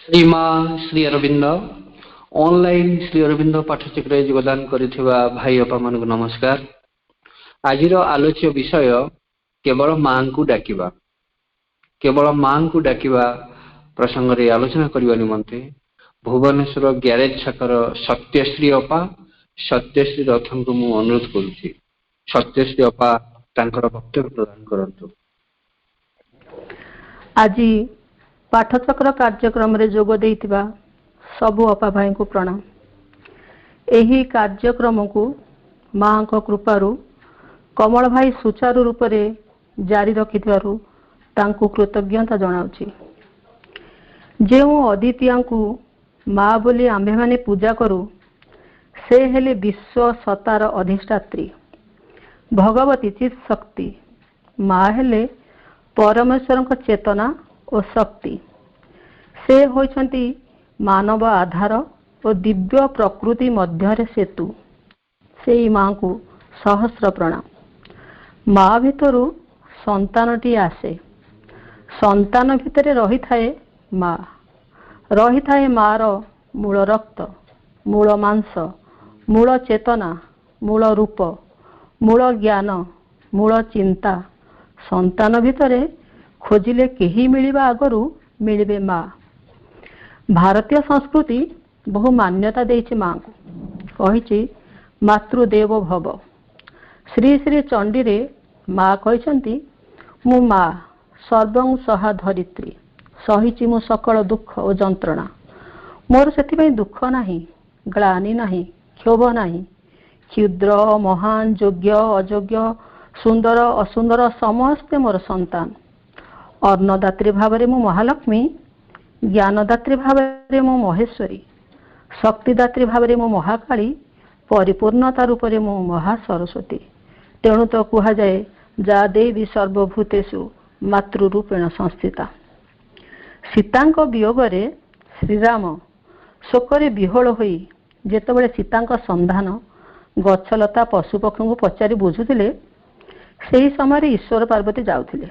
श्रीमा Shri Arvind online Shri Arvind पाठचक्र योगदान करिथिबा भाई अपा मान नमस्कार। आज आलोच्य विषय केवल मां को डाकिबा प्रसंग रे आलोचना करबा निमंते भुवनेश्वर ग्यारेज छकर सत्यश्री अपा सत्यश्री रथन को मु अनुरोध करूची। सत्यश्री अपा तांकर वक्तव्य प्रदान करंतु। आज पाठचक्र कार्यक्रम रे जोग देइतिबा सबु अपा भाई को प्रणाम। एही कार्यक्रम को मां को कृपारु कमल भाई सुचारू रूप रे जारी रखिथिबारु तांको कृतज्ञता जणाउची। जेउ अदितिया को मां बोली आम्भे माने पूजा करू से हेले विश्व सतार अधिष्ठात्री भगवती चित शक्ति। मां हेले परमेश्वर को चेतना और शक्ति। से होइछंती मानव आधार और दिव्य प्रकृति मध्य सेतु। से मां को सहस्र प्रणाम। मां भितरु संतानटी आसे। संतान भितरे रही थाए मां। रही थाए मार मूल रक्त, मूल मांस, मूल चेतना, मूल रूप, मूल ज्ञान, मूल चिंता। संतान भितरे खोजिले केही मिलिबा आगरु मिलिबे मां। भारतीय संस्कृति बहु मान्यता देइछि मां को। कहिछि मातृदेव भव। श्री श्री चंडी रे मां कहिसंती मु मां सर्वं सहा धरित्री सहिछि मु सकल दुख और जंत्रणा। मोर सेति दुख नाही, ग्लानि नाही, क्षोभ नाही। क्षुद्र महान योग्य अयोग्य सुंदर असुंदर समस्ते मोर संतान। अन्नदात्री भाव मु महालक्ष्मी, ज्ञानदात्री भाव मु महेश्वरी, शक्तिदात्री भाव मु महाकाली, परिपूर्णता रूप मु महासरस्वती। तेणु तो कह जाए जा देवी सर्वभूतेषु मातृरूपेण संस्थिता। सीतांक वियोगरे श्रीराम शोकरे विह्वल होई जेतेबेले सीतांक संधान गछलता पशुपक्षी को पचारि बुझुथिले सेही समय ईश्वर पार्वती जाउथिले।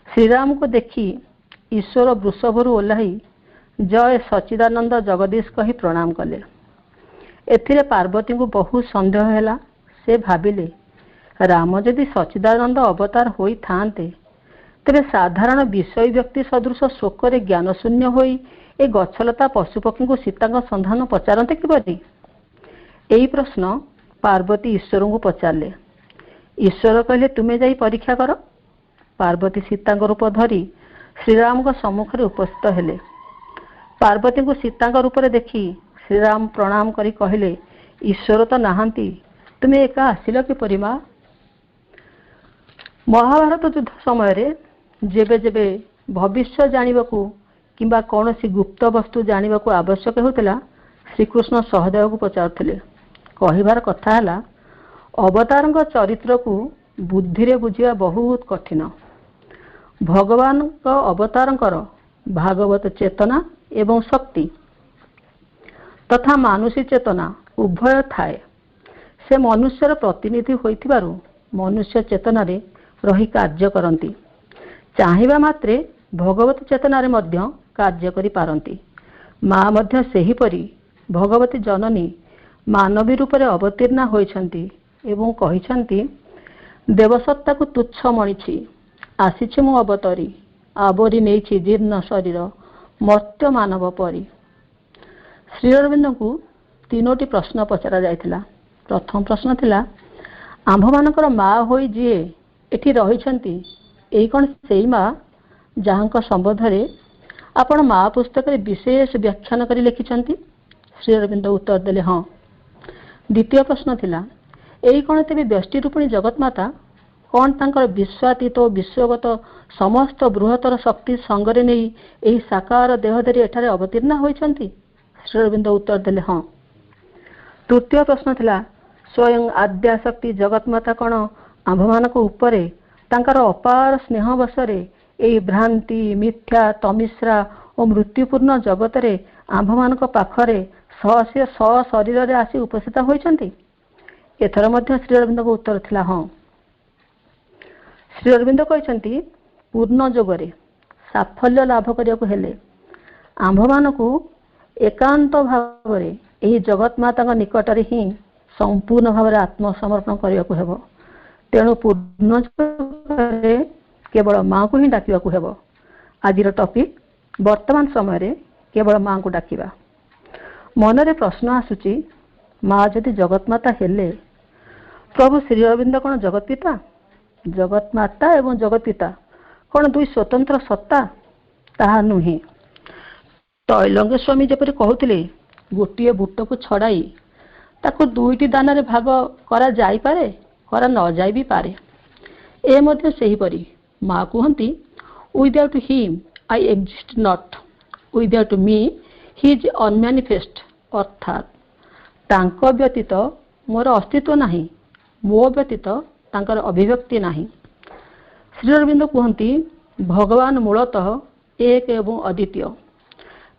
श्रीराम को देखी ईश्वर वृषभरु ओह्लाई जय सच्चिदानंद जगदीश कही प्रणाम कले। एथिरे पार्वती को बहु संदेह हैला। से भाविले राम यदि सच्चिदानंद अवतार होई थांते तेरे साधारण विषय व्यक्ति सदृश शोकरे ज्ञान शून्य होई ए गछलता पशुपक्षी को सीता संधान पचारते किपरि? एही प्रश्न पार्वती ईश्वर को पचारे। ईश्वर कहले तुमे जाई परीक्षा कर। पार्वती सीता रूप धरी श्रीराम को सम्मुख में उपस्थित हेले। पार्वती को सीता रूप में देखी श्रीराम प्रणाम करी कहले ईश्वर तो नहांती, तुमे एका आसिल किपरि मां? महाभारत युद्ध समय रे जेबे जेबे भविष्य जानिबाकू किंबा कौनसी गुप्त वस्तु जानिबाकू आवश्यक होतिला श्रीकृष्ण सहदेव को पचारुथिले। कहिबार कथा हला अवतारंक चरित्र को बुद्धि रे बुझिया बहुत कठिन। भगवान का अवतारंकर भागवत चेतना एवं शक्ति तथा मानुषी चेतना उभय थाए। से मनुष्यर प्रतिनिधि होइथिबारु मनुष्य चेतना रे रही कार्य करती। चाहिबा मात्रे भगवत चेतना रे मध्य कार्य करि पारंती। मां मध्य सेही परी भगवती जननी मानवी रूप रे अवतीर्णा होइछंती एवं कहिछंती देवसत्ता को तुच्छ मणिछि आसीछि मु अवतरी आवरी नेछि जीर्ण शरीर मर्त्य मानव परी। श्री अरविंद को तीनोटी प्रश्न पचरा जायतिला। प्रथम प्रश्न थिला आंभ मानकर मां होई जिए एठी रहिछंती एई कोन सेई मां जाहांक संबंध रे आपण मां पुस्तक रे विशेष व्याख्यान करी लिखिछंती? श्री अरविंद उत्तर देले हां। द्वितीय प्रश्न थिला एई कोन तेबे व्यष्टि रूपिणी जगत माता कौन तांकर विश्वातीत और विश्वगत समस्त बृहत्तर शक्ति संगरे नहीं एही साकार देह धरी एठारे अवतीर्ण होइछंती? श्री अरविंद उत्तर देले हां। तृतीय प्रश्न थिला स्वयं आद्या शक्ति जगत माता कौन आंभ मानक उपरे तांकर अपार स्नेह बसरे एही भ्रांति मिथ्या तमिश्रा और मृत्युपूर्ण जगत रे आंभ मानक पाखरे सहस्य शरीर रे आसी उपस्थित होइछंती? एथर मध्य श्री अरविंद को उत्तर थिला हां। श्री अरविंद कहते पूर्ण जोगरे साफल्य लाभ करने हेले आम्भମାନଙ୍କୁ एकांत भावरे ଏହି ଜଗତ ମାତାଙ୍କ ନିକଟରେ ହିଁ संपूर्ण भाव आत्मसमर्पण करने को हेब। तेणु पूर्ण केवल माँ को ही डाकिबा को हेब। आज टॉपिक वर्तमान समय रे केवल माँ को डाकिबा। मनरे प्रश्न आसुची, माँ जदि जगत माता हेले प्रभु श्री अरविंद कौन जगत पिता? जगत माता एवं जगत पिता कौन दुई स्वतंत्र सत्ता? ताहा नुहे। तैलंग स्वामी जपरी कहते गोटे बुट को छड़ाई ताको दुईटी दान रे भाग करा जाई पारे, करा न जाई भी पारे। ए मध्य सही परी माँ कहती, without him I exist not, without me he is unmanifest. अर्थात तांको व्यतीत मोर अस्तित्व नहीं, मो व्यतीत तांकर अभिव्यक्ति नहीं। श्री अरविंद कहती, भगवान मूलतः एक एवं अद्वितीय।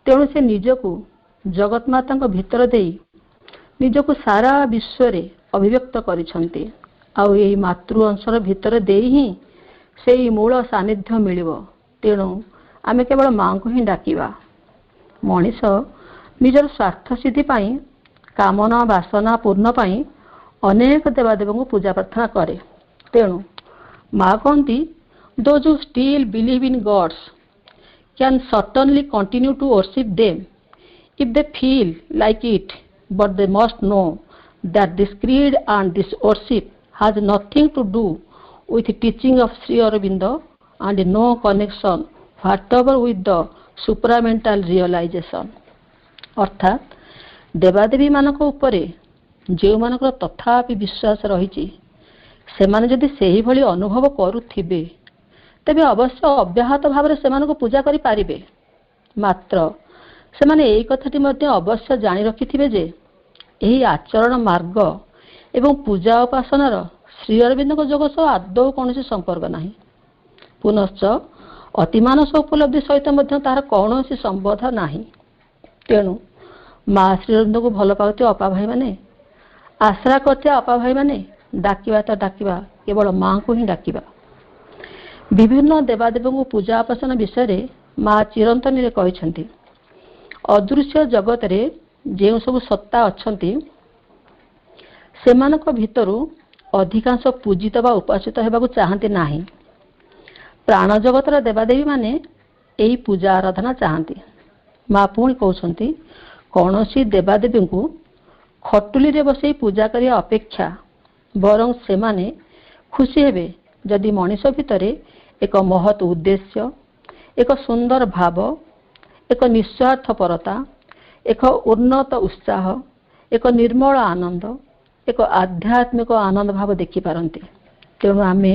तेणु से निजको जगत माता भितर देई निजको सारा विश्व रे अभिव्यक्त करिसंती। आउ एही मातृ अंशर भितर देई ही सेही मूल सानिध्य मिलिबो। तेणु आमे केवल माँ को ही डाकिबा। मनीष निजर स्वार्थ सिद्धि पाई, कामना वासना पूर्ण पाई अनेक देवादेव को पूजा प्रार्थना करे। तेणु माँ कहती, those who still believe in gods can certainly continue to worship them if they feel like it, but they must know that this creed and this worship has nothing to do with the teaching of Sri Aurobindo and no connection whatever with the supramental realization। अर्थात देवादेवी मानक उपरे जो मानकर तथापि विश्वास रही से माने जदि सेही भली अनुभव करुथिबे तेबे अवश्य अव्याहत भाव से पूजा करि पारिबे। मात्र से माने एई कथाटी मध्य अवश्य जानी रखिथिबे जे एही आचरण मार्ग एवं पूजा उपासनार श्री अरविंद जगत सह आदौ कौन संपर्क नहीं। पुनश्च अतिमानस उपलब्धि सहित मध्य तार कौन संबंध नहीं। तेणु माँ श्री अरविंद को भल पाते अपा भाई माने, आश्रा करते अपा भाई माने डाकिबा तो डाकिबा, केवल माँ को ही डाकिबा। विभिन्न देवादेव को पूजा उपासना विषय माँ चिरंतनी कहते, अदृश्य जगत रे जो सब सत्ता अच्छंती सेमानक भितरु अधिकांश पूजित बा उपासित हेबाकु चाहते नाही। प्राण जगतर देवादेवी माने एही पूजा आराधना चाहती। माँ पुणी कहते, कौनसी देवादेवी को खटुली रे बसई पूजा करिया अपेक्षा बरं सेमाने खुशी हेबे जदि मनीष भितरे एक महत् उद्देश्य, एक सुंदर भाव, एक निस्वार्थपरता, एक उन्नत उत्साह, एक निर्मल आनंद, एक आध्यात्मिक आनंद भाव देखि पारंती। तेणु आमे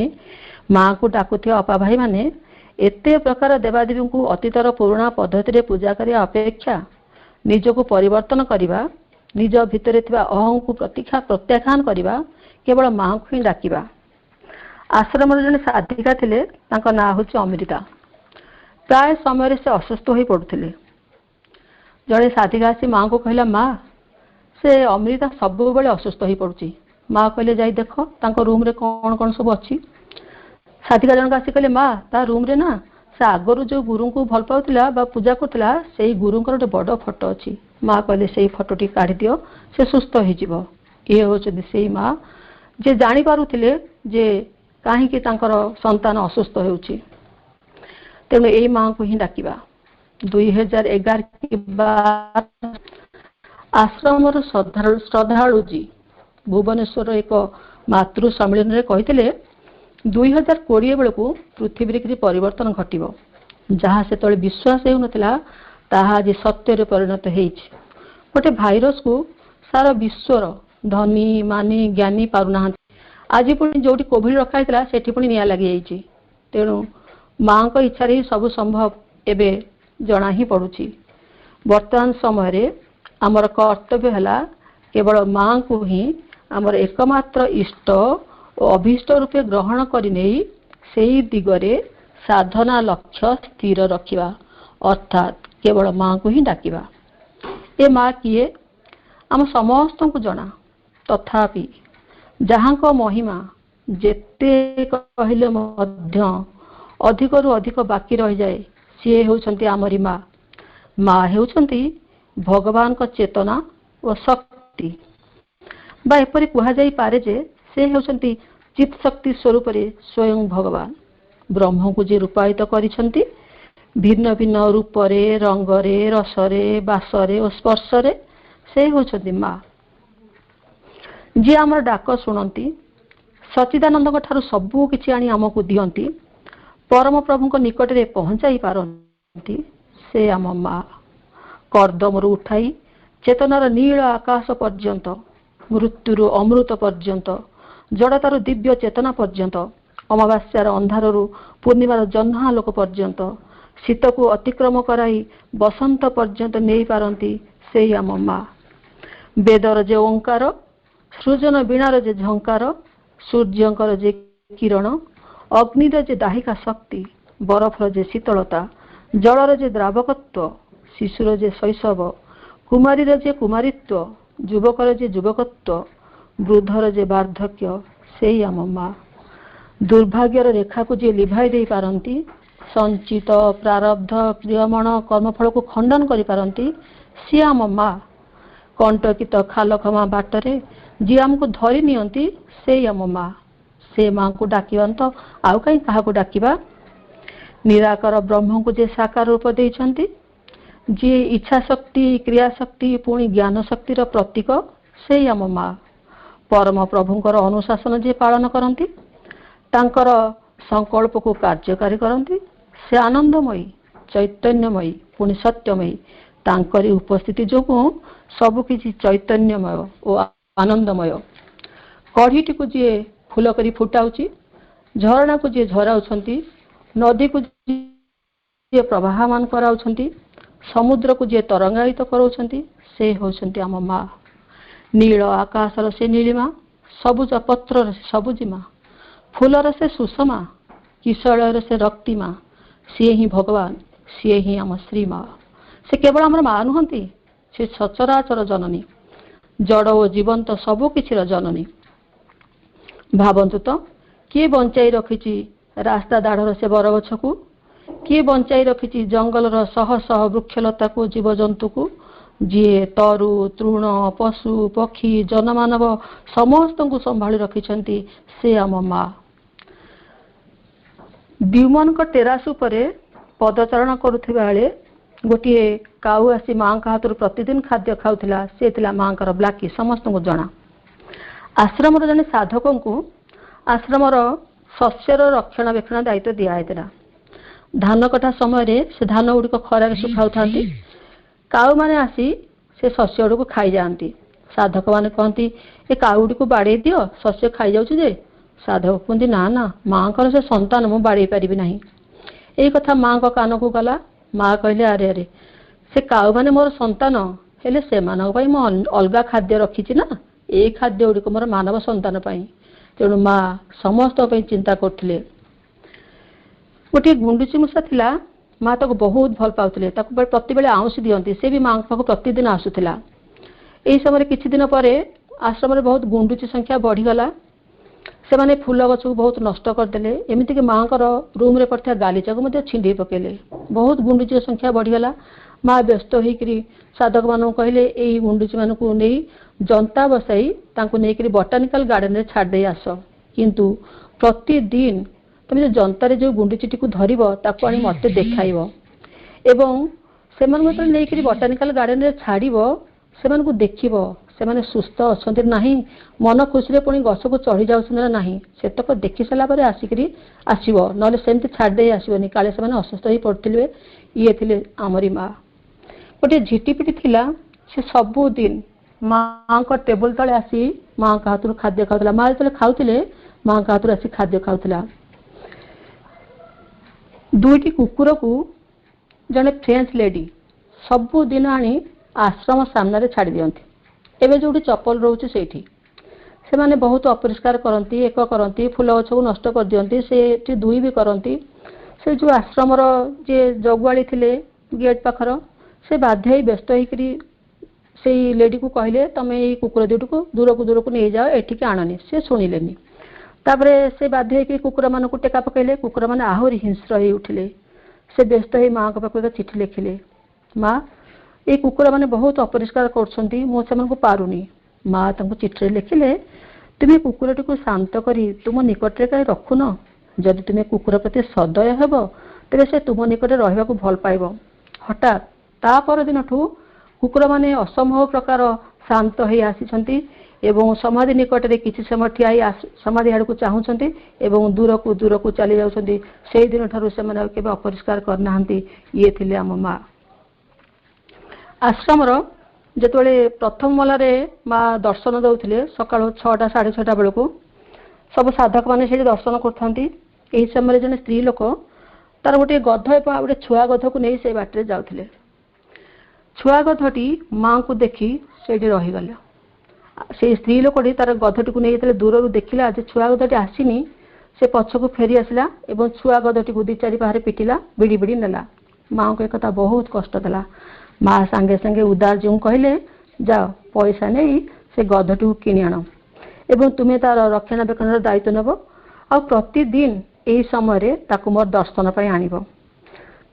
माँ को डाकुथिया अपा भाई माने एते प्रकार देवादेवी को अतीतर पुराणा पद्धति रे पूजा करिया अपेक्षा निजको परिवर्तन करिबा, निज भितरे थिबा अहं को प्रत्याख्यान करिबा, केवल माँ को ही डाकिबा। आश्रम जने साधिका थिले, तांका नाम होछि अमृता। प्राय समय से असुस्थ हो पड़ुथिले। जड़े साधिका आसी माँ को कहला, माँ से अमृता सब बेले असुस्थ हो पड़ुची। माँ कहले, जाई देख तांको रूम रे कौन कौन सब अच्छी। साधिका जनक आसी कहले, माँ ता रूम रे ना से आगरू जो गुरु को भल पाउतिला बा पूजा करथिला सेही गुरुंकर गोटे बड़ फोटो अच्छी। माँ कहले, सेही फोटोटी काढ़ी दियो, से सुस्थ हो जिवो। ये होचि सेही माँ जे जानि पारुथिले जे काहेकि तांकर संतान असुस्थ होउची। तेणु यही माँ को ही डाकिबा। 2011 की बार आश्रम श्रद्धालु जी भुवनेश्वर एक मातृ सम्मेलन रे कहिथिले 2020 बेलू पृथ्वी की परिवर्तन घटिबो। जहाँ से तले विश्वास हेउ नथिला ताहा आज सत्य रे परिणत हेइछि। गोटे भाइरस को सारा विश्वर धनी मानी ज्ञानी पारुना आज पुणी जोटी कोविड रखाइला सेठी पुणी निया लागि जाइछि। तेणु माँ को इच्छा ही सब संभव एबे जना ही पड़ुछि। वर्तमान समय रे आमर कर्तव्य है केवल माँ को ही आमर एकमात्र इष्ट और अभीष्ट रूपे ग्रहण करने से दिगरे साधना लक्ष्य स्थिर रखिबा, अर्थात केवल माँ को ही डाकिबा। ए माँ किए आम समस्त को जना, तथापि जहाँ को महिमा जेते कहले मध्य अधिक रु अधिक बाकी रही जाए सी होउछंती आमरी माँ। ମା ହେଉଛନ୍ତି ଭଗବାନଙ୍କ ଚେତନା ଓ ଶକ୍ତି, ବା ଏପରି କୁହାଯାଇପାରେ ଯେ ସେ ହେଉଛନ୍ତି ଚିତ୍ ଶକ୍ତି ସ୍ୱରୂପରେ ସ୍ୱୟଂ ଭଗବାନ। ବ୍ରହ୍ମଙ୍କୁ ଯିଏ ରୂପାୟିତ କରିଛନ୍ତି ଭିନ୍ନ ଭିନ୍ନ ରୂପରେ, ରଙ୍ଗରେ, ରସରେ, ବାସରେ ଓ ସ୍ପର୍ଶରେ, ସେ ହେଉଛନ୍ତି ମା। ଯିଏ ଆମର ଡାକ ଶୁଣନ୍ତି, ସଚ୍ଚିଦାନନ୍ଦଙ୍କ ଠାରୁ ସବୁ କିଛି ଆଣି ଆମକୁ ଦିଅନ୍ତି, ପରମ ପ୍ରଭୁଙ୍କ ନିକଟରେ ପହଞ୍ଚାଇ ପାରନ୍ତି, ସେ ଆମ ମା। କର୍ଦ୍ଦମରୁ ଉଠାଇ ଚେତନାର ନୀଳ ଆକାଶ ପର୍ଯ୍ୟନ୍ତ, ମୃତ୍ୟୁରୁ ଅମୃତ ପର୍ଯ୍ୟନ୍ତ, ଜଡ଼ତାରୁ ଦିବ୍ୟ ଚେତନା ପର୍ଯ୍ୟନ୍ତ, ଅମାବାସ୍ୟାର ଅନ୍ଧାରରୁ ପୂର୍ଣ୍ଣିମାର ଜହ୍ନାଲୋକ ପର୍ଯ୍ୟନ୍ତ, ଶୀତକୁ ଅତିକ୍ରମ କରାଇ ବସନ୍ତ ପର୍ଯ୍ୟନ୍ତ ନେଇପାରନ୍ତି, ସେଇ ଆମ ମା। ବେଦର ଯେ ଓଙ୍କାର, ସୃଜନ ବୀଣାର ଯେ ଝଙ୍କାର, ସୂର୍ଯ୍ୟଙ୍କର ଯେ କିରଣ, ଅଗ୍ନିର ଯେ ଦାହିକା ଶକ୍ତି, ବରଫର ଯେ ଶୀତଳତା, ଜଳର ଯେ ଦ୍ରାବକତ୍ୱ, ଶିଶୁର ଯେ ଶୈଶବ, କୁମାରୀର ଯେ କୁମାରୀତ୍ୱ, ଯୁବକର ଯେ ଯୁବକତ୍ୱ, ବୃଦ୍ଧର ଯେ ବାର୍ଦ୍ଧକ୍ୟ, ସେଇ ଆମ ମା। ଦୁର୍ଭାଗ୍ୟର ରେଖାକୁ ଯିଏ ଲିଭାଇ ଦେଇପାରନ୍ତି, ସଞ୍ଚିତ ପ୍ରାରବ୍ଧ ପ୍ରିୟମଣ କର୍ମଫଳକୁ ଖଣ୍ଡନ କରିପାରନ୍ତି, ସିଏ ଆମ ମା। କଣ୍ଟକିତ ଖାଲଖମା ବାଟରେ ଯିଏ ଆମକୁ ଧରି ନିଅନ୍ତି, ସେଇ ଆମ ମା। ସେ ମାଙ୍କୁ ଡାକିବାନି ତ ଆଉ କାହିଁ କାହାକୁ ଡାକିବା? ନିରାକାର ବ୍ରହ୍ମଙ୍କୁ ଯେ ସାକାର ରୂପ ଦେଇଛନ୍ତି, ଯିଏ ଇଚ୍ଛା ଶକ୍ତି, କ୍ରିୟାଶକ୍ତି, ପୁଣି ଜ୍ଞାନ ଶକ୍ତିର ପ୍ରତୀକ, ସେଇ ଆମ ମା। ପରମ ପ୍ରଭୁଙ୍କର ଅନୁଶାସନ ଯିଏ ପାଳନ କରନ୍ତି, ତାଙ୍କର ସଂକଳ୍ପକୁ କାର୍ଯ୍ୟକାରୀ କରନ୍ତି, ସେ ଆନନ୍ଦମୟୀ, ଚୈତନ୍ୟମୟୀ, ପୁଣି ସତ୍ୟମୟୀ। ତାଙ୍କରି ଉପସ୍ଥିତି ଯୋଗୁଁ ସବୁକିଛି ଚୈତନ୍ୟମୟ ଓ ଆନନ୍ଦମୟ। କଢ଼ିଟିକୁ ଯିଏ ଫୁଲ କରି ଫୁଟାଉଛି, ଝରଣାକୁ ଯିଏ ଝରାଉଛନ୍ତି, ନଦୀକୁ ଯିଏ ପ୍ରବାହମାନ କରାଉଛନ୍ତି, ସମୁଦ୍ରକୁ ଯିଏ ତରଙ୍ଗାୟିତ କରାଉଛନ୍ତି, ସେ ହେଉଛନ୍ତି ଆମ ମା। ନୀଳ ଆକାଶର ସେ ନୀଳିମା, ସବୁଜ ପତ୍ରର ସେ ସବୁଜିମା, ଫୁଲର ସେ ସୁଷମା, କିଶଳୟର ସେ ରକ୍ତିମା, ସିଏ ହିଁ ଭଗବାନ, ସିଏ ହିଁ ଆମ ଶ୍ରୀମା। ସେ କେବଳ ଆମର ମା ନୁହନ୍ତି, ସେ ସଚରାଚର ଜନନୀ, ଜଡ଼ ଓ ଜୀବନ୍ତ ସବୁ କିଛିର ଜନନୀ। ଭାବନ୍ତୁ ତ, କିଏ ବଞ୍ଚାଇ ରଖିଛି ରାସ୍ତା ଦାଢ଼ର ସେ ବରଗଛକୁ, କିଏ ବଞ୍ଚାଇ ରଖିଛି ଜଙ୍ଗଲର ଶହ ଶହ ବୃକ୍ଷଲତାକୁ, ଜୀବଜନ୍ତୁକୁ, ଯିଏ ତରୁ ତୃଣ, ପଶୁ ପକ୍ଷୀ, ଜନମାନବ ସମସ୍ତଙ୍କୁ ସମ୍ଭାଳି ରଖିଛନ୍ତି, ସେ ଆମ ମା। ଦ୍ୟୁମନଙ୍କ ଟେରାସ ଉପରେ ପଦଚାରଣ କରୁଥିବା ବେଳେ ଗୋଟିଏ କାଉ ଆସି ମାଙ୍କ ହାତରୁ ପ୍ରତିଦିନ ଖାଦ୍ୟ ଖାଉଥିଲା, ସେ ଥିଲା ମାଙ୍କର ବ୍ଲାକି, ସମସ୍ତଙ୍କୁ ଜଣା। ଆଶ୍ରମର ଜଣେ ସାଧକଙ୍କୁ ଆଶ୍ରମର ଶସ୍ୟର ରକ୍ଷଣାବେକ୍ଷଣ ଦାୟିତ୍ୱ ଦିଆଯାଇଥିଲା। ଧାନ କଟା ସମୟରେ ସେ ଧାନ ଗୁଡ଼ିକ ଖରାରେ ଶୁଖାଉଥାନ୍ତି, କାଉମାନେ ଆସି ସେ ଶସ୍ୟ ଗୁଡ଼ିକୁ ଖାଇଯାଆନ୍ତି। ସାଧକମାନେ କହନ୍ତି, ଏ କାଉ ଗୁଡ଼ିକୁ ବାଡ଼େଇ ଦିଅ, ଶସ୍ୟ ଖାଇଯାଉଛି ଯେ। ସାଧକ କୁହନ୍ତି, ନା ନା, ମାଙ୍କର ସେ ସନ୍ତାନ, ମୁଁ ବାଡ଼େଇ ପାରିବି ନାହିଁ। ଏଇ କଥା ମାଙ୍କ କାନକୁ ଗଲା। ମା କହିଲେ, ଆରେ ଆରେ, ସେ କାଉମାନେ ମୋର ସନ୍ତାନ, ହେଲେ ସେମାନଙ୍କ ପାଇଁ ମୁଁ ଅଲଗା ଖାଦ୍ୟ ରଖିଛି ନା, ଏଇ ଖାଦ୍ୟ ଗୁଡ଼ିକ ମୋର ମାନବ ସନ୍ତାନ ପାଇଁ। ତେଣୁ ମା ସମସ୍ତଙ୍କ ପାଇଁ ଚିନ୍ତା କରୁଥିଲେ। ଗୋଟିଏ ଗୁଣ୍ଡୁଚି ମୂଷା ଥିଲା, ମା ତାକୁ ବହୁତ ଭଲ ପାଉଥିଲେ, ତାକୁ ପ୍ରତିବେଳେ ଆଉଁସି ଦିଅନ୍ତି, ସେ ବି ମାଙ୍କ ପାଖକୁ ପ୍ରତିଦିନ ଆସୁଥିଲା। ଏହି ସମୟରେ କିଛି ଦିନ ପରେ ଆଶ୍ରମରେ ବହୁତ ଗୁଣ୍ଡୁଚି ସଂଖ୍ୟା ବଢ଼ିଗଲା। ସେମାନେ ଫୁଲ ଗଛକୁ ବହୁତ ନଷ୍ଟ କରିଦେଲେ, ଏମିତିକି ମାଙ୍କର ରୁମ୍ରେ ପଡ଼ିଥିବା ଗାଲିଚାକୁ ମଧ୍ୟ ଛିଣ୍ଡେଇ ପକେଇଲେ। ବହୁତ ଗୁଣ୍ଡୁଚିର ସଂଖ୍ୟା ବଢ଼ିଗଲା। ମା ବ୍ୟସ୍ତ ହୋଇକରି ସାଧକମାନଙ୍କୁ କହିଲେ, ଏଇ ଗୁଣ୍ଡୁଚିମାନଙ୍କୁ ନେଇ ଜନ୍ତା ବସାଇ ତାଙ୍କୁ ନେଇକରି ବଟାନିକାଲ ଗାର୍ଡେନରେ ଛାଡ଼ିଦେଇ ଆସ। କିନ୍ତୁ ପ୍ରତିଦିନ ତମେ ଯେଉଁ ଜନ୍ତାରେ ଯେଉଁ ଗୁଣ୍ଡୁଚିଟିକୁ ଧରିବ, ତାକୁ ଆଣି ମୋତେ ଦେଖାଇବ, ଏବଂ ସେମାନଙ୍କୁ ଯେତେବେଳେ ନେଇକରି ବଟାନିକାଲ ଗାର୍ଡେନରେ ଛାଡ଼ିବ, ସେମାନଙ୍କୁ ଦେଖିବ ସେମାନେ ସୁସ୍ଥ ଅଛନ୍ତି ନା ନାହିଁ, ମନ ଖୁସିରେ ପୁଣି ଗଛକୁ ଚଢ଼ି ଯାଉଛନ୍ତି ନା ନାହିଁ, ସେତକ ଦେଖି ସାରିଲା ପରେ ଆସିବ, ନହେଲେ ସେମିତି ଛାଡ଼ିଦେଇ ଆସିବନି, କାଳେ ସେମାନେ ଅସୁସ୍ଥ ହୋଇ ପଡ଼ିଥିବେ। ଇଏ ଥିଲେ ଆମରି ମା। ଗୋଟିଏ ଝିଟିପିଟି ଥିଲା, ସେ ସବୁଦିନ ମାଙ୍କ ଟେବୁଲ ତଳେ ଆସି ମାଙ୍କ ହାତରୁ ଖାଦ୍ୟ ଖାଉଥିଲା। ମା ଯେତେବେଳେ ଖାଉଥିଲେ, ମାଙ୍କ ହାତରୁ ଆସି ଖାଦ୍ୟ ଖାଉଥିଲା। ଦୁଇଟି କୁକୁରକୁ ଜଣେ ଫ୍ରେଞ୍ଚ ଲେଡି ସବୁଦିନ ଆଣି ଆଶ୍ରମ ସାମ୍ନାରେ ଛାଡ଼ି ଦିଅନ୍ତି। ଏବେ ଯେଉଁଠି ଚପଲ ରହୁଛି ସେଇଠି ସେମାନେ ବହୁତ ଅପରିଷ୍କାର କରନ୍ତି, ଏକ କରନ୍ତି, ଫୁଲ ଗଛକୁ ନଷ୍ଟ କରିଦିଅନ୍ତି, ସେଠି ଦୁଇ ବି କରନ୍ତି। ସେ ଯେଉଁ ଆଶ୍ରମର ଯିଏ ଜଗୁଆଳି ଥିଲେ ଗେଟ୍ ପାଖର, ସେ ବାଧ୍ୟ ହୋଇ ବ୍ୟସ୍ତ ହୋଇକରି ସେଇ ଲେଡିକୁ କହିଲେ, ତମେ ଏଇ କୁକୁର ଦୁଇଟିକୁ ଦୂରକୁ ନେଇଯାଅ, ଏଠିକି ଆଣନି। ସେ ଶୁଣିଲେନି। ତାପରେ ସେ ବାଧ୍ୟ ହୋଇକି କୁକୁରମାନଙ୍କୁ ଟେକା ପକାଇଲେ। କୁକୁରମାନେ ଆହୁରି ହିଂସ୍ର ହୋଇ ଉଠିଲେ। ସେ ବ୍ୟସ୍ତ ହୋଇ ମାଙ୍କ ପାଖକୁ ଏକ ଚିଠି ଲେଖିଲେ। माँ ये कुकुर मैंने बहुत अपरिष्कार कर पारुनी। माँ चिठी लिखिले तुम्हें कुकुरटी को शांत करी तुम निकट में कहीं रखुन। जदि तुम्हें कुकुर प्रति सदय हेब तेरे से तुम निकट रहा भल पाइब। हठात ता परदिन कुकुर माने असंभव प्रकार शांत हो आसी एवं समाधि निकट में किसी समय ठिया समाधि आड़ को चाहूँगी एवं दूर को चली जाउछंती। से दिन ठारू से केबे अपरिष्कार करना ये थिले आम माँ। आश्रमर जेतबेले प्रथम मलारे माँ दर्शन दौले सका 6टा 6:30 बेलू सब साधक मैंने से दर्शन कर समय जन स्त्री लोक तार गोटे गध गोटे छुआ गध को नहीं से बाटे जाते छुआ गधटी माँ को देखी से रहीगले। से स्त्री लोकटी तार गधटी को नहीं दूर देखला जे छुआ गधटी आसीनी से पछक फेरी आसला एवं छुआ गधटी को 2-4 पाहारे पिटिला बिड़ी बिड़ी नेला। माँ को एक बहुत कष्ट देला। माँ सांगे सांगे उदार जो कहले जाओ पैसा नहीं से गधटी को किणी आण एवं तुम्हें तार रक्षणाबेक्षण दायित्व नब आ प्रतिदिन यही समय ताकू मोर दर्शन पर आण।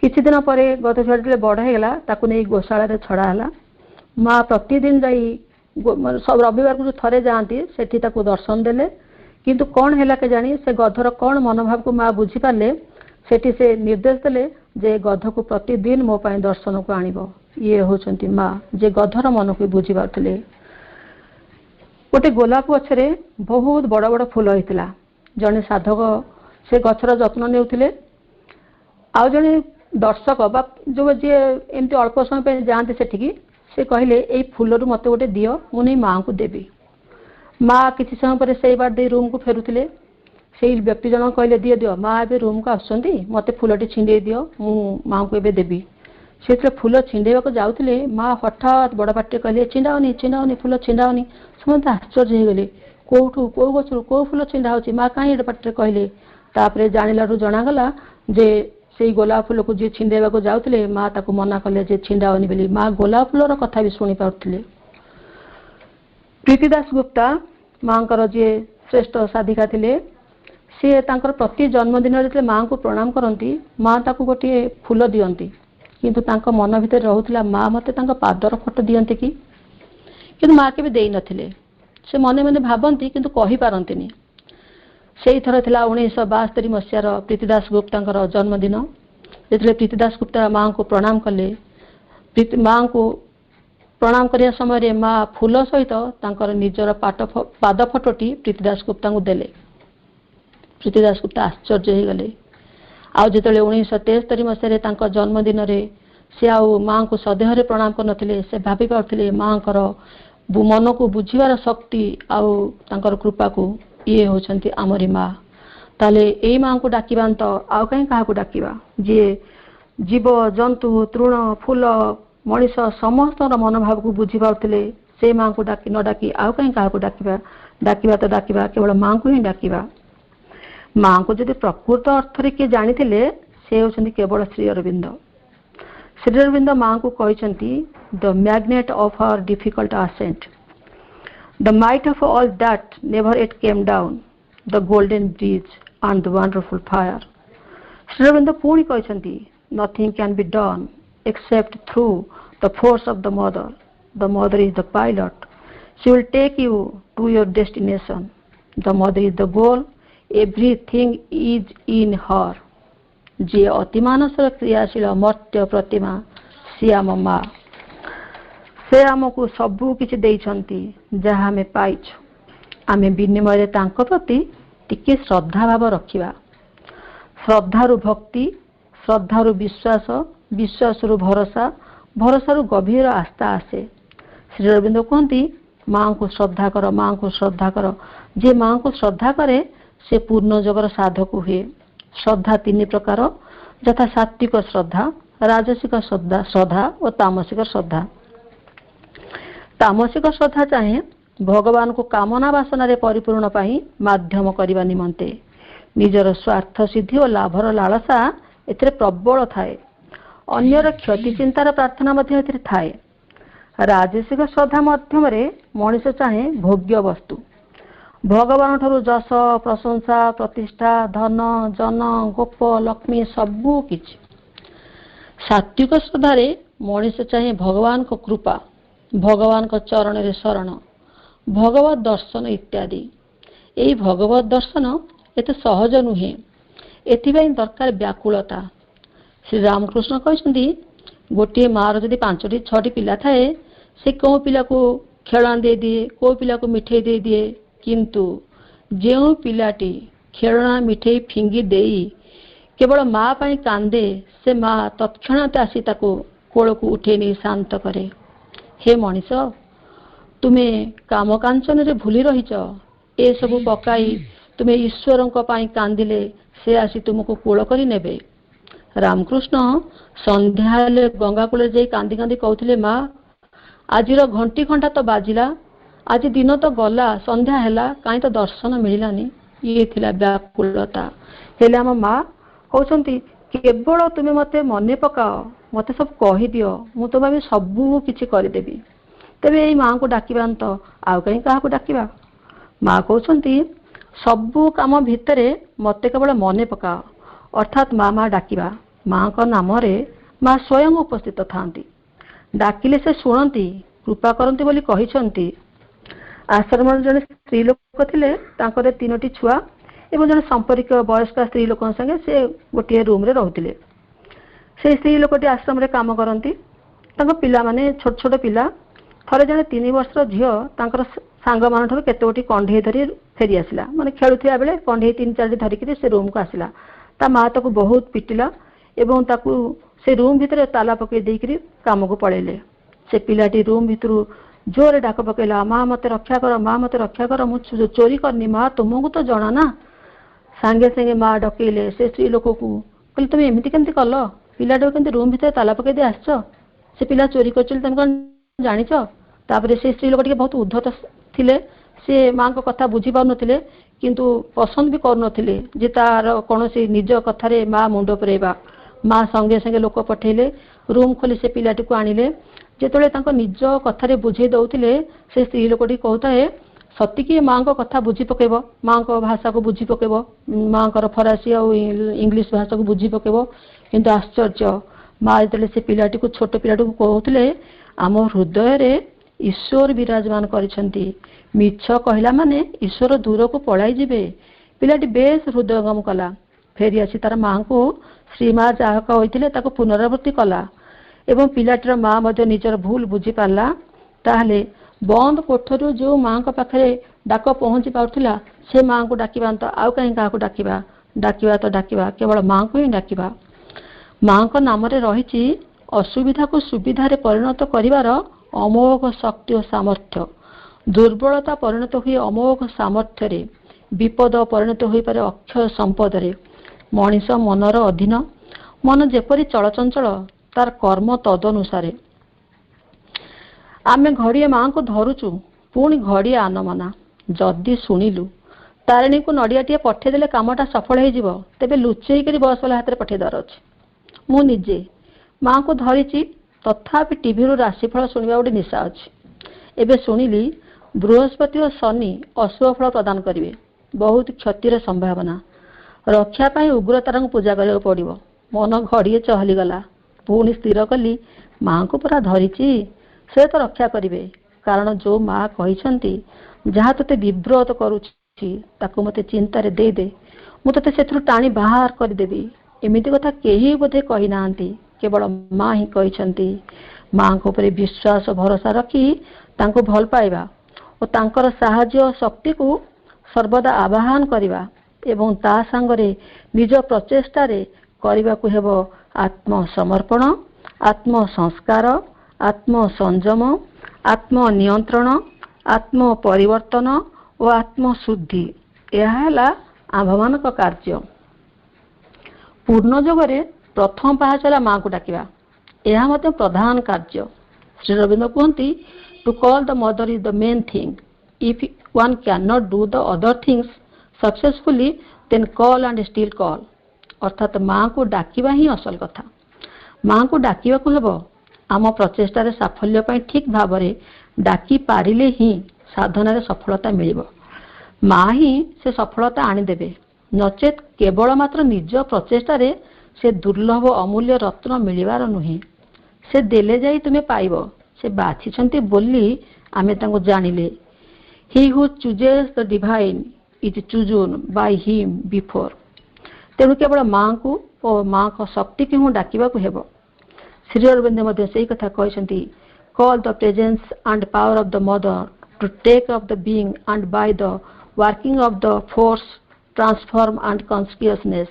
किछि दिन पर गध छुआ बड़ होगा ताकू नहीं गोशाला छड़ा। माँ प्रतिदिन जाई सब रविवार को थरे जाती सेठी ताकू दर्शन देले किंतु कौन है के जानी से गधर कौन मनोभाव को माँ बुझीपारे सेठी से निर्देश देले जे गध को प्रतिदिन मो पाई दर्शन को आनिब। ये होचंती माँ जे गधर मन को बुझी पारुथिले। गोटे गोलाप गछरे बहुत बड़ बड़ फूल होइतिला। जने साधक से गछर जत्न नेउथिले आ जने दर्शक बा जो जे एमती अल्प समय पे जाते सेठिकी से कहले ए फूल रु मते गोटे दियो मु नहीं माँ को देवी। माँ किसी समय पर से बार दे रूम को फेरुथिले से व्यक्ति जन कहले दियो दियो माँ ए रूम को आसुचंती मते फूलटी छिंडे दियो मु माँ को एबे देवी। से फूल छिंडेवा जाऊे माँ हठात बड़ पाटे कहले छिंडाओनी छिंडाओनी फूल छिंडाओनी। समस्त आश्चर्य हो गले कौटू कौ गचर कौ फूल छिंडा हो माँ कहीं पाटे कहले। तापर जानिलु जनागला जे से गोलाप फूल को जी छिंडेवा जाऊे माँ ताको मना कले जे छिंडाओनी बोली। माँ गोलाप फूलर कथा भी शुणी पारुथिले। प्रीतिदास गुप्ता माँ जी श्रेष्ठ साधिका थिले सी तांकर प्रति जन्मदिन जो माँ को प्रणाम करती माँ ताको गोटे फूल दियंती किंतु तांका मन भीतर रहूला माँ मते तांका पादर फोटो दियंती कि किंतु माँ के देई नथिले। से मने मने भाबंती किंतु कहि पारंतिनी। सेई थर थिला 1972 मसियार प्रीतिदास गुप्तांकर जन्मदिन। जेतले प्रीतिदास गुप्ता माँ को प्रणाम कले माँ को प्रणाम करिया समय माँ फूल सहित तांकर निजर पाद फोटोटी प्रीतिदास गुप्ता को देले। प्रीतिदास गुप्ता आश्चर्य हो गले। आउ जो 1973 मसीह जन्मदिन से आउ माँ को सदेह प्रणाम कर से भावी पारे माँ मन को बुझीबार शक्ति आउ तांकर कृपा को ये होचंती आमरी माँ। ताले यही माँ को डाकिबा तो आउ कहीं क्या डाकिबा जी जीव जंतु तृण फूल मनीष समस्त मनोभाव को बुझी पाते से माँ को डाकी न डाकी आउ कहीं क्या डाकिबा। डाकिबा तो डाकिबा केवल माँ को ही डाकिबा। माँ को जब प्रकृत अर्थ किए जानी से होचंती केवल श्री अरविंद। श्री अरविंद माँ को कहते the magnet of our difficult ascent the might of all that never it came down the golden bridge and the wonderful fire. Shri Aurobindo पुणी कहते nothing can be done except through the force of the mother is the pilot she will take you to your destination the mother is the goal everything is in her. जी अति मानसर क्रियाशील मर्त्य प्रतिमा सी आम माँ। से आमको सबू किछि देइछंती जहाँ आमे पाइछु। आमे विनिमय तांको प्रति टिके श्रद्धा भाव रखिबा। श्रद्धारु भक्ति श्रद्धारु विश्वास विश्वासरु भरोसा भरोसारु गभीर आस्था आसे। श्री अरविंद कहती माँ को श्रद्धा कर माँ को श्रद्धा कर। जे माँ को श्रद्धा करे से पूर्ण जगर साधक हुए। श्रद्धा 3 प्रकार यथा सात्विक श्रद्धा राजसिक श्रद्धा और तामसिक श्रद्धा। तामसिक श्रद्धा चाहे भगवान को कामना वासना रे परिपूर्ण पाई माध्यम करने निमंते निजर स्वार्थ सिद्धि और लाभर लालसा एथिरे प्रबल थाए। अन्यर क्षति चिंतार प्रार्थना मध्य एथिरे थाए। राजसिक श्रद्धा माध्यम रे मनुष्य चाहे भोग्य वस्तु भगवान ठारू जस प्रशंसा प्रतिष्ठा धन जन गोप लक्ष्मी सबू किछि। सात्विक श्रद्धारे मनीष चाहे भगवान को कृपा, भगवान को चरण रे शरण, भगवत दर्शन इत्यादि। यही भगवत दर्शन एते सहज नुहे, एथिपाई दरकार व्याकुलता। श्री रामकृष्ण कहते गोटे मार जदि 5टी 6टी पिला थाए, से कौ पिला को खेलना दे दिए, कौ पिला को मिठे दे दिए, किंतु जो पिलाटी खेलना मिठे फिंगी देई केवल माँ पाई कांदे, से माँ तत्क्षणात आसी ताको कोल को उठे नहीं शांत करे। हे मनीष, तुमे काम कांचन रे भूली रहीच, ए सबु पकाई तुमे ईश्वर कांदिले से आसी तुमको कोल करी नेबे। रामकृष्ण संध्या हेले गंगा कूल जाई कांदी कांदी कहते, माँ आजिर घंटी घंटा तो बाजिला, आज दिन तो गला, संध्या हैला, कहीं तो दर्शन मिलानी। ये थिला व्याकुलता। हेले आम माँ कहते केवल तुमे मते मने पकाओ, मते सब कही दियो, मु तुम सबू किछि करदेवी। तेबे यही माँ को डाकिबा तो आउ कहीं क्या डाकिबा। माँ कहते सबू काम भितरे मते केवल मने पकाओ, अर्थात माँ माँ डाकिबा। माँ को नाम रे माँ स्वयं उपस्थित थांती, डाकिले से शुणती, कृपा करती बोली कहिसंती। आश्रम जड़े स्त्री लोक थिले, तांकर 3टी छुआ एवं जड़े संपर्क वयस्क स्त्री लोक संगे से गोटे रूम रे रहउतिले। से स्त्री लोकटी आश्रम रे काम करती, तांको पिला माने छोट छोट पिला। थरे जड़े 3 वर्षर झियो तांकर सांग मान ठार केते गोटी कंढे धरी फेरी आसिला, माने खेलुथिया बेले कंढे 3-4 धरिकी से रूम को आसिला। ता माँ ताको बहुत पिटिला एवं ताकू से रूम भितर ताला पकई देकरी काम को पळेले। से पिलाटी रूम भितरु जोरे डाक पकेला, माँ मते रक्षा कर, माँ मते रक्षा कर, मु चोरी करनी माँ, तुमको तो जना ना। सांगे सांगे माँ डकेले से स्त्री लोक को, कहले तुम एमती केमती कल, पिलाटा केमती रूम भितर ताला पकई दे आसछ, से पिला चोरी करछल तुम कोन जानिछ। तापरे से स्त्री लोक टिके बहुत उद्धत थिले, से माँ को कथा बुझी पार नथिले, किंतु पसंद भी कर नथिले जे तार कोनोसी निज कथारे माँ मुंड परेबा। माँ संगे संगे लोक पठेले, रूम खोली से पिलाटी को आनिले। जेतले तांको निज कथारे बुझे दउथिले, से स्त्री लोकटी कहताए सतिकी माँ को कथा बुझी पकेबो, माँ को भाषा को बुझी पकेबो, माँ को फरासी और इंग्लिश भाषा को बुझी पकेबो। किंतु आश्चर्य, माँ जेतले से पिलाटी को छोट पिलाटी को कहउथिले आम हृदय रे ईश्वर विराजमान करिसंती, मिछ कहला माने ईश्वर दूर को पळाई जिबे। पिलाटी बेस हृदयंगम कला, फेरी आसी तार माँ को श्रीमा जहा कहते ताको पुनरावृत्ति कला एवं पिलाटीर माँ मध्य निजर भूल बुझी पारला। ताहले बंद कोठरू जो माँ को पाखरे डाक पहुंची पाउथिला, से माँ को डाकिबा तो आउ कहीं क्या डाकिबा, डाकिबा तो डाकिबा केवल माँ को ही डाकिबा। माँ को नाम रे रहिछि असुविधा को सुविधा रे परिणत करिवार अमोघ शक्ति और सामर्थ्य। दुर्बलता परिणत हुए अमोघ सामर्थ्य रे, विपद परिणत हो पारे अक्षय संपद रे। मनीष मनर अधीन, मन जेपरी चलचंचल तार कर्म तदनुसारे। आमे घड़िए माँ को धरुचु, पुणी घड़िए आनमना। जदि शुणिलु तारिणी को नड़ियाटे पठेदेले कामटा सफल हो, तेबे लुचेई बस वाला हाथ में पठेदार अच्छे। मु निजे माँ को धरीची, तथापि टीवी राशिफल शुणा गोटे निशा अच्छी। एबे शुणिली बृहस्पति और शनि अशुभ फल प्रदान करेंगे, बहुत क्षतिर संभावना। रक्षापी उग्रतारा पूजा करा पड़ो। मन घड़िए चहली गला, पुणी स्थिर कली माँ को पूरा धरीची, से तो रक्षा करेंगे, कारण जो माँ कही जहाँ ते विव्रत करुछि ताकू मते चिंतार दे, मु ते से टाणी बाहर करदेवी। एमिति कथा केही बोधे कही नांती, केवल माँ ही कही। माँ को ऊपर विश्वास भरोसा रखी तांको भल पाइबा और तांकर साहाय्य शक्ति को सर्वदा आवाहन करिबा एवं ता संगरे निज प्रचेष्टा रे करिबा को हेबो आत्मसमर्पण, आत्मसंस्कार, आत्मसंयम, आत्मनियंत्रण, आत्म परिवर्तन और आत्मशुद्धि। यह है आम्भमान कार्य। पूर्ण जोगरे प्रथम पाहचला माँ को डाकिबा, यह मते प्रधान कार्य। श्री रविंद्र कहती to call the mother is the main thing. If one can not do the other things successfully then call and still call. अर्थात माँ को डाकिबा ही असल कथा। माँ को डाकिबा को हेबो आम प्रचेष्टार साफल्य पाई ठीक भाव में डाकी पारिले ही साधनार सफलता मिलिबो। माँ ही से सफलता आनीदेवे, नचेत केवल मात्र निज प्रचेष्टार से दुर्लभ अमूल्य रत्न मिलिबार नुहे। से देले जाई तुमे पाइब, से बाछिछंती बोली आमे तांको जानिले। He who chooses the divine is chosen by him before. तेणु केवल माँ को और माँ को शक्ति की डाकिबा को हेबो। श्री अरविंद मध्य सेही कथा कहते, call the presence and power of the mother to take up the being and by the working of the force transform and consciousness.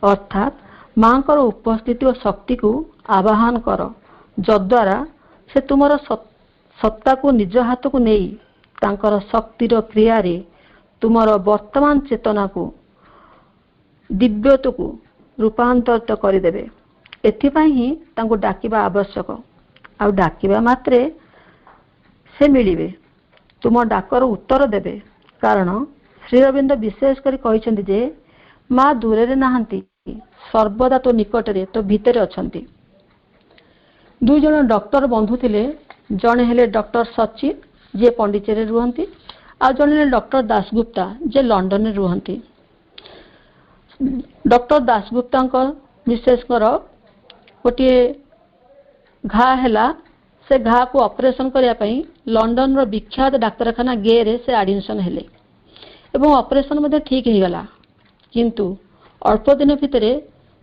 अर्थात माँ को उपस्थिति और शक्ति को आवाहन कर, जद्वारा से तुमर सत्ता को निज हाथ को नहीं तांकर शक्तिर क्रिया रे तुमर वर्तमान चेतना को दिव्यत्व को रूपांतरित करदेवे। एथिपाई ही तांको डाकिबा आवश्यक। आ डाकिबा मात्रे से मिलिबे, तुम डाकर उत्तर देबे। कारण श्री अरविंद विशेष करी कहिसेंती जे माँ दूरे नाहंती, सर्वदा तो निकटरे तो भितरे अछंती। दुई जन डॉक्टर बंधु थिले, जने हेले डॉक्टर सचिन जे पंडिचेरी रुहंती, आ जने डॉक्टर दासगुप्ता जे लंडन रे रुहंती। डॉक्टर दासगुप्ता मिसेस गोटे घा हैला, से घा को ऑपरेशन करिया पई लंडन रो विख्यात डाक्तरखाना गे रे से एडमिशन हेले एवं ऑपरेशन मध्ये ठीक ही गला। किंतु अल्प दिन भितरे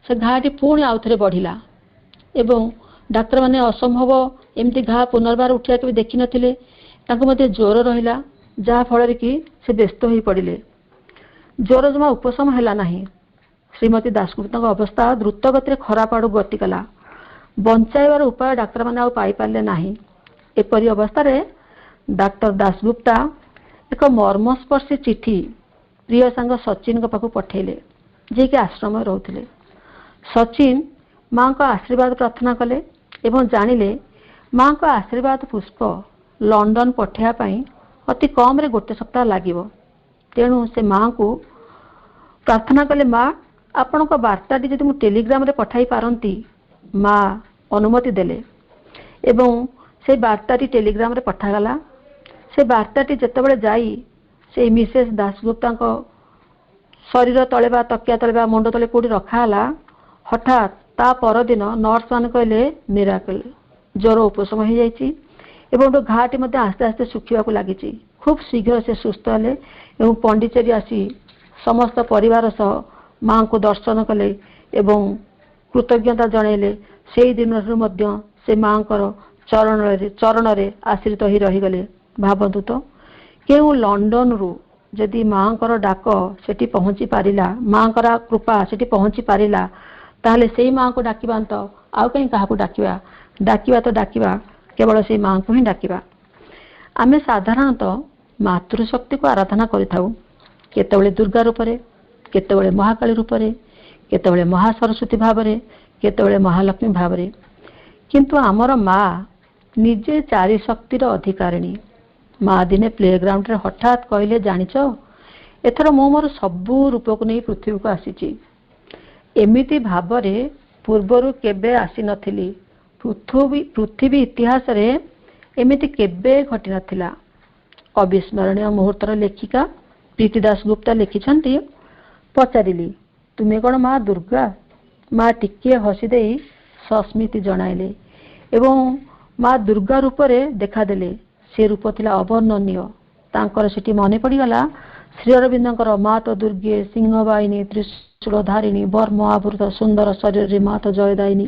से घाटी पुणी आउथरे बढ़िला एवं डाक्तर माने असंभव एमती घा पुनर्बार उठिया के देखि नथिले। तांको मध्ये ज्वर रहिला, जहा फल कि से व्यस्त होई पड़िले। ज्वर जमा उपशम हैला नाही। श्रीमती दासगुप्ता अवस्था द्रुत गति खराब आड़ गति कला। बंचाइबार उपाय डाक्तर माने पाई पारले नाही। एपरी अवस्था रे डाक्टर दासगुप्ता एक मर्मस्पर्शी चिठी प्रिय सांग सचिन को पाखु पठेले, जे कि आश्रम रहउथिले। सचिन माँ को आशीर्वाद प्रार्थना कले एवं जानिले माँ को आशीर्वाद पुष्प लंडन पठेया पई अति कम रे गोटे सप्ताह लागिबो। तेणु से माँ को प्रार्थना कले, माँ आपण को वार्ताटी जदि मु टेलीग्राम रे पठाई पारंती। माँ अनुमति देले एवं से वार्ताटी टेलीग्राम रे पठागला। से वार्ताटी जेतेबेले जाई से मिसेस दासगुप्ता को शरीर तले बा तकिया तले बा मुंड तले कोडी रखाला। हठात ता परदिन नर्स मान कहले मिराकल, ज्वर उपशम हो जाइछि एवं तो घाटी मध्य आस्ते आस्ते सुखिबा को लागिछि। खूब शीघ्र से सुस्थ हेले एवं पंडिचेरी आसी समस्त परिवार सह माँ को दर्शन कले एवं कृतज्ञता जनइले। से दिन से माँ चरण रे आश्रित ही रहीगले। भावतु तो केउ लंडन रु जदि माँ को डाक सेठी पहुँची पारिला, माँ को कृपा सेठी पहुँची पारिला, ताहले से माँ को डाकिबा तो आउ कहीं क्या डाकिबा। डाकिबा तो डाकिबा केवल से माँ को ही डाकिबा। आमे साधारणतः मातृशक्ति को आराधना करिथाउ, केतेबेले दुर्गा रूपरे, केतेबेले महाकाली रूपरे, केतेबेले महासरस्वती भावरे, केतेबेले महालक्ष्मी भावरे। किंतु आमर माँ निजे चारि शक्तिर अधिकारिणी। माँ दिने प्लेग्राउंड रे हठात कहले, जानिच एथर मो मोर सबु रूप को नहीं पृथ्वी को आसीची। एमिति भावरे पूर्वरु केबे आसी नथिली। पृथ्वी इतिहास रे एमिति केबे घटी नथिला। अविस्मरणीय मुहूर्तर लेखिका प्रीति दासगुप्ता लिखिछंती, पचारिली तुमे कौन माँ दुर्गा? माँ टिके हसी दे सस्मिति जणाइले एवं माँ दुर्गा रूपरे देखादेले। से रूप थिला अवर्णनीय। तांकर सेठी मने पड़ीगला श्री अरविंदर माँ तो दुर्गे सिंहवाहिनी त्रिशूलधारिणी वर्म आवृत सुंदर शरीर माँ तो जयदायिनी।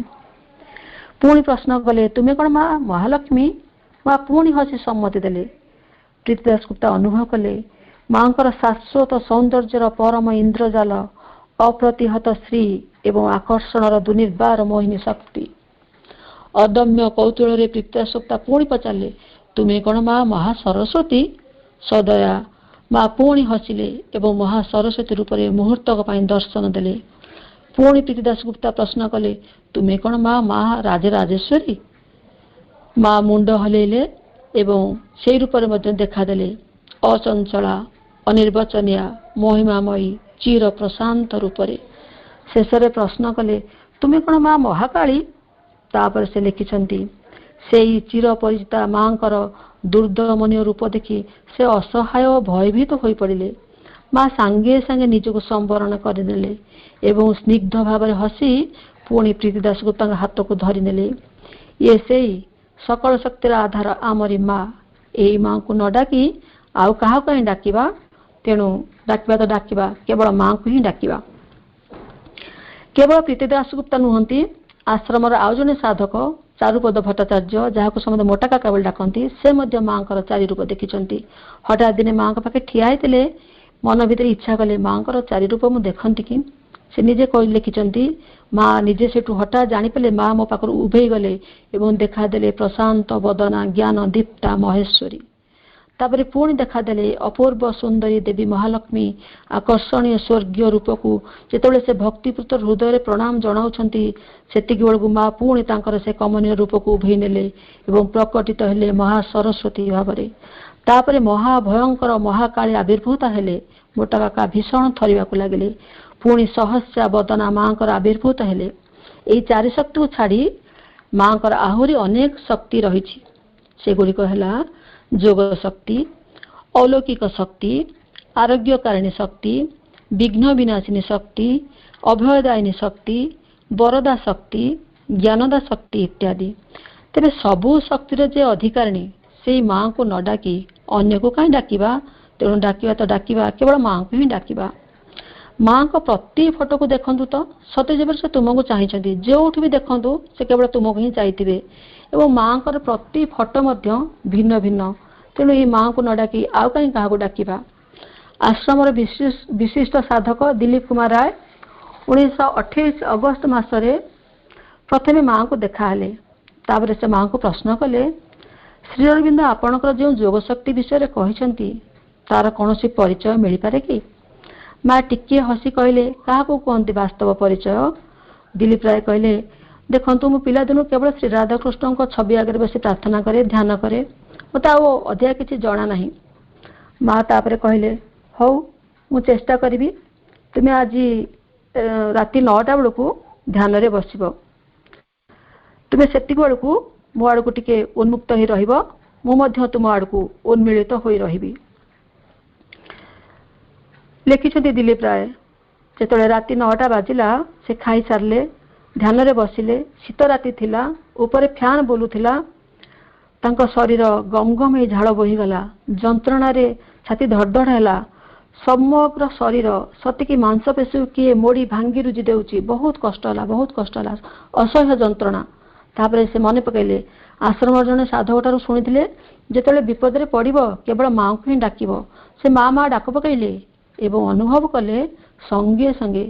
पुणी प्रश्न कले, तुमे कौन माँ महालक्ष्मी? माँ पुणी हसी सम्मति देले। प्रीति दासगुप्ता अनुभव कले माँ शाश्वत सौंदर्यर परम इंद्रजाल, अप्रतिहत श्री एवं आकर्षण दुर्निर्बार मोहिनी शक्ति। अदम्य कौतूहल प्रीति दासगुप्ता पुणी पचारे, तुमे कौन माँ महासरस्वती? सदया माँ पुणी हसिले एवं महासरस्वती रूप से मुहूर्तक दर्शन देले। पुणी प्रीति दासगुप्ता प्रश्न कले, तुमे कौन माँ महाराजराजेश्वरी? माँ मुंड हलैले एवं से रूप देखादेले। अचंचला अनिर्वचनीय महिमामयी चिर प्रशांत रूपरे। शेषरे प्रश्न कले, तुमे कौन माँ महाकाली? तापर से लिखिछंती, सेई चिर परिचिता माँकर दुर्दमनीय रूप देखि से असहाय भयभीत हो पड़िले। माँ सांगे सांगे निजको संवरण करदेले एवं स्निग्ध भाव हसी पुणी प्रीति दासगुप्ता हाथ को धरी नेले ये सेई सकल शक्तिर आधार आमरी माँ एई माँ को न डाकी आउ काहा कहीं डाकिबा तेणु डाकिबा तो डाकिबा केवल माँ को ही डाकिबा। केवल प्रीति दासगुप्ता नुहंती आश्रमर आउ जने साधक चारुपद भट्टाचार्य जहाँ समस्त मोटा काका बोली डाकती से माँ चारि रूप देखी। हठात दिने माँ पाखे ठिया होते मन भीतर इच्छा कले माँ चारि रूप मुझे देखती कि से निजे लिखिं माँ निजे से हठात जानीपारे माँ मो पाखर उभे गले एवं देखादेले प्रशांत बदना ज्ञान दीप्ता महेश्वरी। तापर पुणी देखादेले अपूर्व सुंदरी देवी महालक्ष्मी आकर्षणीय स्वर्गीय रूप को जिते से भक्तिपूत हृदय प्रणाम जनाउछंती सेतिकी बेलू माँ पुणी तांकर से कमनीय रूप को उभे नेले एवं प्रकटित हेले महासरस्वती भावरे। तापर महाभयंकर महाकाली आविर्भूता हेले मोटा काका भीषण थरिबा लगिले। पुणी सहस्या बदना माँ आविर्भूत हेले। यही चारि शक्ति को छाड़ी माँ आहुरी अनेक शक्ति रही सेगुड़िक है जोग शक्ति अलौकिक शक्ति आरोग्यकारिणी शक्ति विघ्न विनाशिनी शक्ति अभयदायिनी शक्ति वरदा शक्ति ज्ञानदा शक्ति इत्यादि। तेरे सबु शक्तिर जे अधिकारिणी से माँ को न डाकी अन्य को कहीं डाकिबा तेणु डाकिबा तो डाकिबा केवल माँ को ही डाकिबा। माँ को प्रति फोटो को देखु तो सते जब से तुमको चाहिए जो भी देखु से केवल तुमको ही चाहिए एवं माँ को प्रति फोटो भिन्न भिन्न तेणु ये माँ को न डाकी आउ कहीं क्या डाकिबा। आश्रम विशिष्ट साधक दिलीप कुमार राय 1928 अगस्त मासरे प्रथमे माँ को देखाले। तापर से माँ को प्रश्न कले श्री अरविंद आपणकर जो जोग शक्ति विषय कहते तार कौन परिचय मिल पारे कि। माँ टिके हसी कहले क्या कहते वास्तव परिचय। दिलीप राय कहले देखु मो पिलादिन केवल श्री राधाकृष्ण छवि आगे बस प्रार्थना करे ध्यान करे मत अधिक किसी जना ना। माँ तापर कहले हौ मु चेष्टा करी तुम्हें आज राति 9टा बेलू ध्यान रे बस तुम्हें से बेलू मो आड़ को टिके उन्मुक्त ही रु तुम आड़ को उन्मिलित हो रही। लिखिं दिलीप राय जो राति 9टा बाजिला से खाई सारे ध्यान रे बसिले शीत राति थिला ऊपर फैन बुलूला तांको शरीर गमगम ही झाड़ बोहीगला जंत्रणा रे छाती धड़धड़ है समग्र शरीर सतिकी मांसपेशी किए मोड़ी भांगी रुजी देउची बहुत कष्ट है असह्य जंत्रणा। तापर से मन पकड़े आश्रम जड़े साधक ठार शुणी जो विपद में पड़ केवल माँ को ही डाक से माँ माँ डाक पकड़े एवं अनुभव कले संगे संगे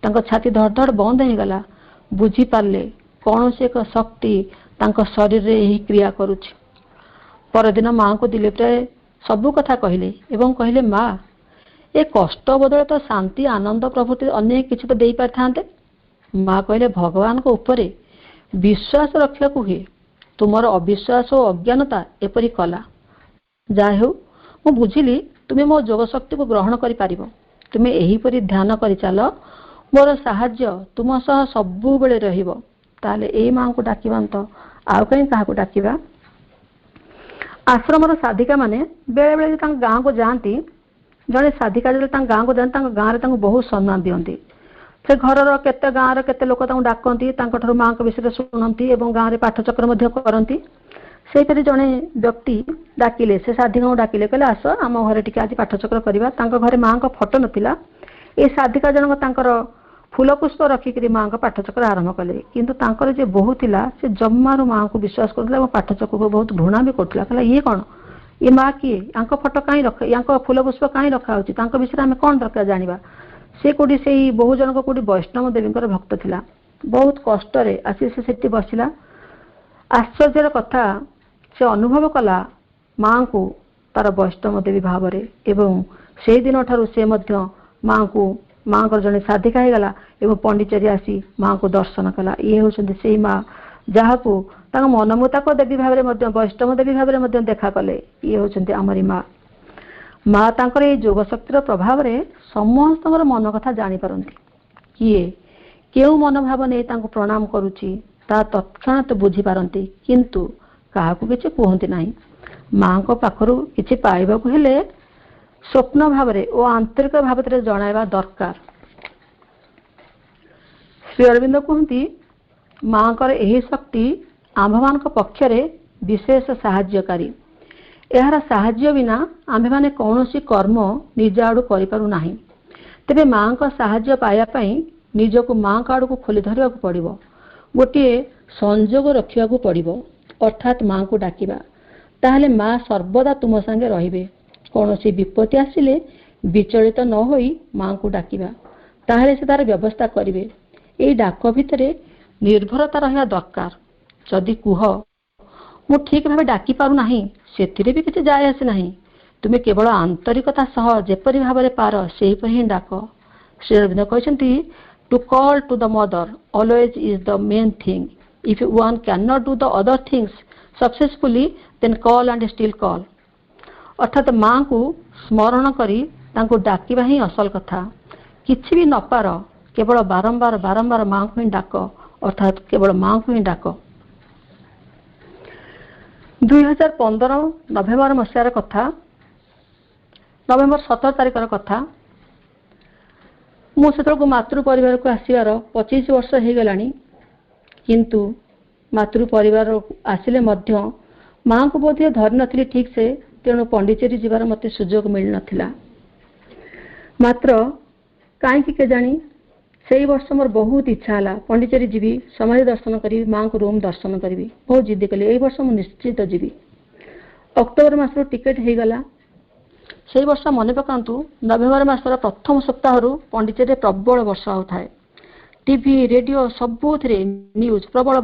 तांको छाती धड़धड़ बंद हो गला बुझी पारे कौन से एक शक्ति तांको शरीर रे ही क्रिया करुछि। परदिन माँ को दिलीप राय सबू कथा कहले एवं कहले माँ ए कष्ट बदले तो शांति आनंद प्रभृति अनेक किसी तो दे पारिथांते। माँ कहले भगवान को ऊपर विश्वास रखा हुए तुमर अविश्वास और अज्ञानता एपरी कला जा हो मु बुझिली तुम्हें मो जोग शक्ति को ग्रहण करि पारिबो तुम्हें एहीपरि ध्यान करि चाल मोर साहाय्य तुम सह सबु बेले रहिबो ताले एई माँ को डाकिबा तो आउ कहीं क्या डाकिबा। आश्रम साधिका माने बेले बेले गाँ को जाती जड़े साधिका जो गाँ को जाती गाँव में बहुत सम्मान दिखती से घर केते गाँव केते लोक डाकती माँ के विषय शुणती और गाँव में पाठचक्र करती से जड़े व्यक्ति डाकिले से साधिका को डाकिले कहले आस आम घर टी आज पाठचक्र करवा घरे माँ को फोटो नाला ये साधिका जनक फूल पुष्प रखिक माँ का पाठचक्र आरंभ कले किंतु तांकर जे बहु थिला से जम्मारू माँ को विश्वास करथिला पाठचक्र को बहुत घृणा भी करथिला कहला ये कौन ये माँ किए यांक फोटो कहीं रख यांक फूल पुष्प कहीं रखा होची तांक विषय आम कौन दरकार जानिबा। से कोडी से बहु जनक कोडी वैष्णव देवी भक्त थिला बहुत कष्ट रे आसी से सेठी बसिला आश्चर्यर कथा से अनुभव कला माँ को तार वैष्णव देवी भाव रे एवं से दिन ठारू से मध्य माँ को माँ को जड़े साधिका हो गला एवं पंडिचेरी आसी माँ को दर्शन कला ये होचंदी से माँ जहाँ को मनमुताक देवी भाव में वैष्णव देवी भाव में देखा कले ये होचंदी आमरी माँ। माँ तांकर ये जोग शक्तिर प्रभाव रे समस्त मन कथा जानी पारंती किए केउ मनोभाव नहीं तांको प्रणाम करुची ता तत्क्षणात बुझी पारंती किंतु काहाकू किछि कहंती नाही। माँ को पाखरु किछि पाइबाकू हेले स्वप्न भाव और आंतरिक भाव जणाइबा दरकार। श्री अरविंद कहती माँ कर यही शक्ति आम्भମାନଙ୍କ पक्षरे विशेष साहाय्यकारी। एहार साहाय्य बिना आम्भेमाने कौनसी कर्म निज आड़ू करिपारु नाही। तेबे माँ का साहाय्य पाया पई निजको माँ का आड़ू खोली धरिया पड़िबो। गोटे संजोग रखिया पड़िबो, अर्थात माँ को डाकिबा। ताहले माँ सर्वदा तुम संगे रहिबे। कौनसी विपत्ति आसिले विचलित न होई माँ को डाकिबा, ताहले से तार व्यवस्था करिवे। एई डाक भितरे निर्भरता रहिया दरकार। जदि कुह मु ठीक भाव डाकी पारु नाही, सेथिरे भी किछि जाय आसे नाही। तुमे केवल आंतरिकता सह जेपरि भाबरे पार सेहिपरि ही डाक। श्री अरविंद कहते to call to the mother always is the main thing. If one can not do the other things successfully then call and still call. अर्थात माँ को स्मरण करी तांको डाकिबा ही असल कथा। किछि भी न पार केवल बारंबार बारंबार माँ को ही डाक, अर्थात केवल माँ को ही डाक। 2015 नवेम्बर मसीहार कथा, नवेम्बर 17 तारिखर कथा। मु सेतरको मातृ परिवार को आसीबार 25 वर्ष हो गलानी, किंतु मातृ परिवार आसिले मध्य माँ को बोधे धरी नथिली ठीक से, तेणु पंडिचेरी जीवार मते सुजोग मिल नथिला। मात्र काई के जानी से वर्ष मोर बहुत इच्छा है पंडिचेरी जीवी, समाधि दर्शन करी, माँ को रूम दर्शन करी। बहुत जिद्दी कली ए वर्ष मुझे निश्चित जीवी। अक्टोबर मास टिकेट हो गला। से वर्ष मन पकातु नवेम्बर मासर प्रथम सप्ताह पंडिचेरी प्रबल वर्षा होता है। टीवी रेडियो सबुथ न्यूज प्रबल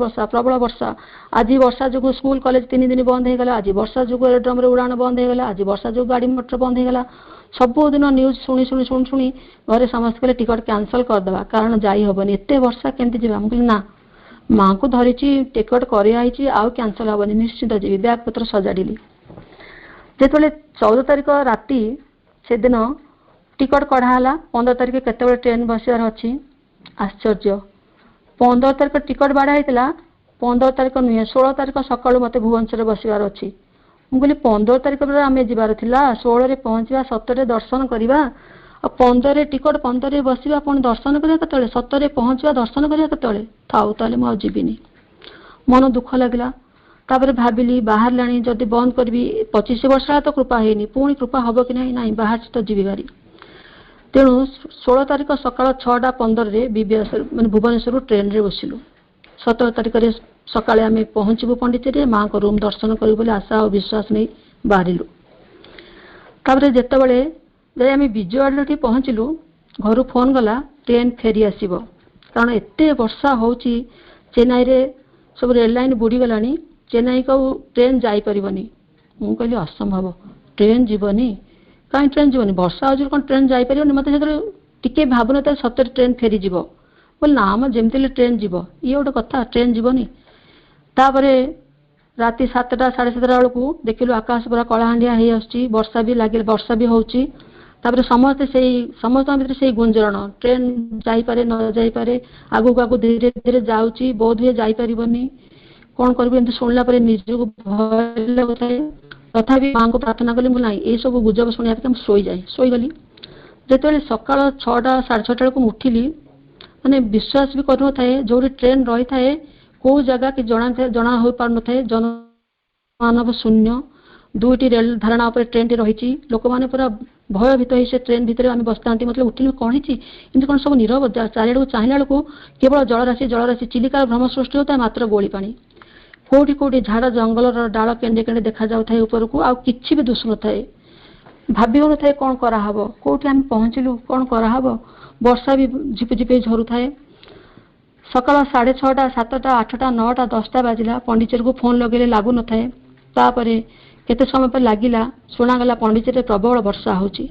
वर्षा। आज वर्षा जो स्कूल कॉलेज 3 दिन बंद हो गला। आज वर्षा जो एरोड्रम उड़ान बंद हो गला। आज वर्षा जो गाड़ी मोटर बंद हो गला। सबुदिन न्यूज शुणी शुणी शुणी शुणी घरे समस्त कले टिकट कैंसल करदे, कारण जाई हबनी एते वर्षा केमती जीवा। मुझे ना माँ को धरी टिकट कर आउ कैंसल हबनी, निश्चित जीवी। बैग पत्र सजाड़ी जिते 14 तारिख राति से दिन टिकट कढ़ाला। 15 तारिख केते ट्रेन बसार अच्छी। आश्चर्य 15 तारिख टिकट बाड़ा होता, 15 तारिख नुहे 16 तारिख सकालू मत भुवनेश्वर बसबार अच्छी। मुझे 15 तारिख आम जबार थिला, 16 पहुँचा, 17 दर्शन करवा, 15 टिकट 15 बसवा, पुणी दर्शन करा केतले, 17 पहुँचा दर्शन करा केतले। थाऊ ताले मु जीविनी। मन दुख लगला। तापर भाविली बाहर लाणी जदि बंद करी 25 वर्ष तो कृपा है, पुणी कृपा हम कि नहीं बाहर तो जीवी बारी। तेणु 16 तारिख सकाल 6:15 मान भुवनेश्वर ट्रेन रे बसिलु। 17 तारिख सकाळे आम पहुँचबू पंडिचेरी, माँ को रूम दर्शन करू बोली आशा और विश्वास नहीं बाहरिलु। तापर जेतेबेले आम विजयवाड़ा पहुँचलु, घर फोन गला ट्रेन फेरी आसीबो, कारण एते वर्षा होउची। चेन्नई रे सब रेल लाइन बुड़ी गलानी, चेन्नई को ट्रेन जाई परिबनी। मु कहली असंभव, ट्रेन जीवनी, कहीं ट्रेन जीवनी, वर्षा हो कौन ट्रेन जाई परिबनी। मते जेते टिके भावना त सତରେ ट्रेन फेरी जीवो बोल ना हम जेमती ट्रेन जीवो, ये गोटे कथा, ट्रेन जीवनी। तापरे राति 7टा 7:30 बेलू देखिलु आकाश पूरा कलाहांडिया हो आसुची, वर्षा भी लगे, वर्षा भी होउची। तापरे समस्त भीतर से गुंजरण, ट्रेन जाई पारे न जाई पारे, आगु आगु धीरे धीरे जाउची, बोध हुए जाई परिबनी, कौन करबे एमती सुनला परे निजको भय लागुଥାଏ। तथापि माँ को प्रार्थना कली ना ये सब गुजब शुणा शोई गली। जिते सकाल 6टा 6:30 बेलू उठिली, माने विश्वास भी कर थाए जो ट्रेन रही थाए कौ जगह कि जना हो पार न थाए, जनमानव शून्य। 2टी रेल धारणा उपर ट्रेन टी रही, लोक मैंने पूरा भयभीत हो ट्रेन भितर आम बसता। मतलब उठिलु कौन है कौन सब नीरव, चारिड़ू चाहिला बेलू केवल जलराशि चिलिकार भ्रम सृष्टि होता है, मात्र गोली पानी। कोठी कोठी झाड़ जंगल डाल केंडे केंडे देखा जाए उपरको, आउ किछि भी दुसु न थाए। भाभी न थाए कौन कराहब, कोठी आम पहुँचलु कौन कराहब। वर्षा भी झिपझिप झरू थाए। सकाल 6:30 7टा 8टा 9टा 10टा बाजिला, पंडिचेरी को फोन लगे लागू न थाए। तापरे केते समय पर लागिला, शुणागला पंडिचेरी प्रबल वर्षा होची।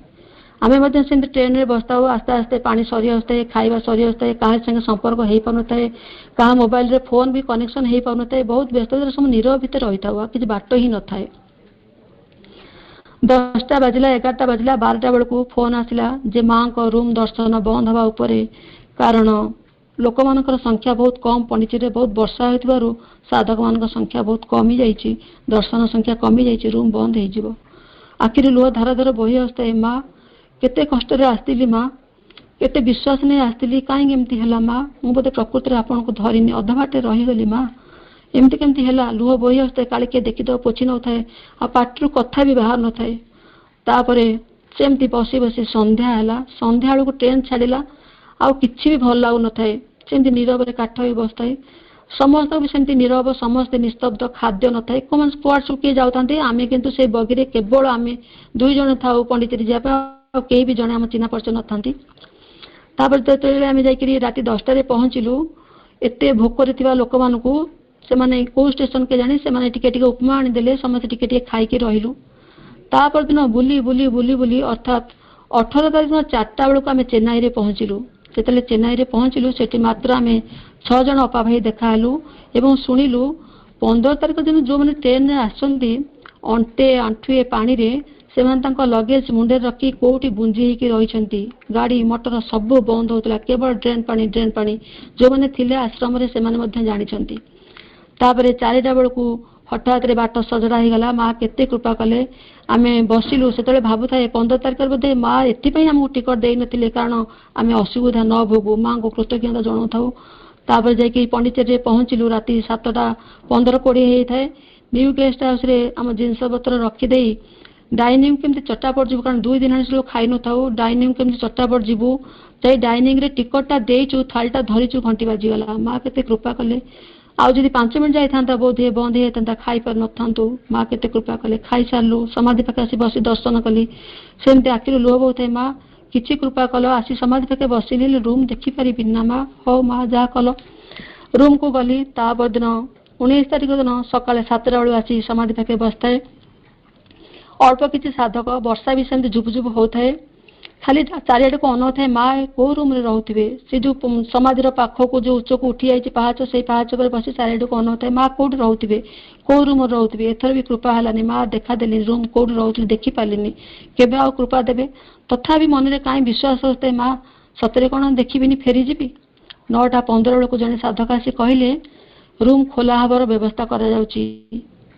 आमे ट्रेन रे बसता आस्ते आस्ते पानी सरी आसता, खाइबा सरी आसता, क्या संगे संपर्क हो पान थाए, क्या मोबाइल रे फोन भी कनेक्शन हो पान थाए। बहुत व्यस्त सब नीरव भितर रही था, किसी बाट ही न थाए। 10टा बाजिला 11टा बाजिला 12टा बेलू फोन आसिला जे माँ को रूम दर्शन बंद हवा उपरे, कारण लोक मानकर संख्या बहुत कम। पंडिचेरी बहुत वर्षा होइतिबारु साधक मान संख्या बहुत कमी जाइए, दर्शन संख्या कमी जाइए, रूम बंद हो। आखिरी लुह धार धार बही आसता। माँ केते कष्ट आसती, माँ केते विश्वास नहीं आसती, कहीं एमती है माँ, मुझे प्रकृति आपन को धरिनी, अधा बाटे रहीगली। माँ एमती केमती है लुह बोही आसता काले किए देखीद पोछि न थाए आ पाटिरू कथा भी बाहर न थाए तापरे सेमती बसी बसी संध्या है संध्या बेलू ट्रेन छाड़ा आउ कि भल लगुन थाए सेमती नीरव काठ ही बसताए समस्त भी सेमती नीरव समस्ते निस्तब्ध खाद्य न थाए कौन कुआड़ सब किए जाते आम कितु से बगिरे केवल आम दुई जन था पंडिचेरी जावाई कई भी जड़े आम चिन्ह परिचय न था तापर जो आम जा राति 10टार पहुँचलु एत भोकर लोक मान से कौ स्टेशन के जानी से उपमा आनीदे समस्त टे खाई रही तापर दिन बुली बुली बुली बुली अर्थात 18 तारीख दिन 4टा बेलू आम चेन्नई रे पहुँचलु से चेन्नई रे पहुँचलु से मात्र आम 6 जन अपा भाई देखालु एवं शुणिलु 15 तारीख दिन जो मैंने ट्रेन आसती अंटे आंठुए पानी रे से लगेज मुंडे रखी कौटी गुंजी रही गाड़ी मोटर सब बंद होता केवल ड्रेन पानी जो मैंने थे आश्रम से जानी तापर 4टा बेलू हठात बाट सजड़ा हो गला माँ केते कृपा कले आम बसिलु से भावु था 15 तारीख बोधे माँ एपाई आमको टिकट दे नथिले कारण आम असुविधा न भोगू माँ को कृतज्ञता जनाऊ थाऊ तापर जाकि पंडिचेरी पहुँचलु राति 7:15-20 होता है न्यू गेस्ट हाउस रे आम जिनस पत्र रखीदे डाइनिंग केमती चटापट जीव कारण 2 दिन खाई न था डाइनिंग केमती चटापट जीवु जाई डाइनिंग रे टिकटा देचु थालटा धरीचु घंटी बाजीगला माँ केते कृपा कले आउ जदि 5 मिनट जाता बोधे बंद होता खाई पार नथांतु माँ केते कृपा कले खाई सारू समाधि पाखे आसी बसी दर्शन कली सेमती आखिर लुह बहु थाए माँ किछि कृपा कल आसी समाधि पाखे बसिले रूम देखिपारि ना माँ हो माँ जहाँ कल रूम को गली तापर दिन 19 तारीख दिन सकाଳେ 7टा बेलू आसी समाधि पाखे बसताए अल्प किसी साधक वर्षा भी सेमती झुपझुप होता है खाली चारिआडे को अन थाए माँ कौ रूम रे रहउथिबे से जो समाधि पाख को जो उच्च को उठी आई पहाच से पहाच पर बसी चारिआडे को अन थाए माँ कौट रहउथिबे कौ रूम रहउथिबे एथर भी कृपा हलानी माँ देखा देली रूम कौट रहउथिले देखि पालिनी केबे आ कृपा देबे तथापि मन रे काई विश्वास होते माँ सतरे कौन देखिबिनी फेरी जीबी 9:15 बेलू जड़े साधक आसी कहले रूम खोला हबार व्यवस्था करा जाउची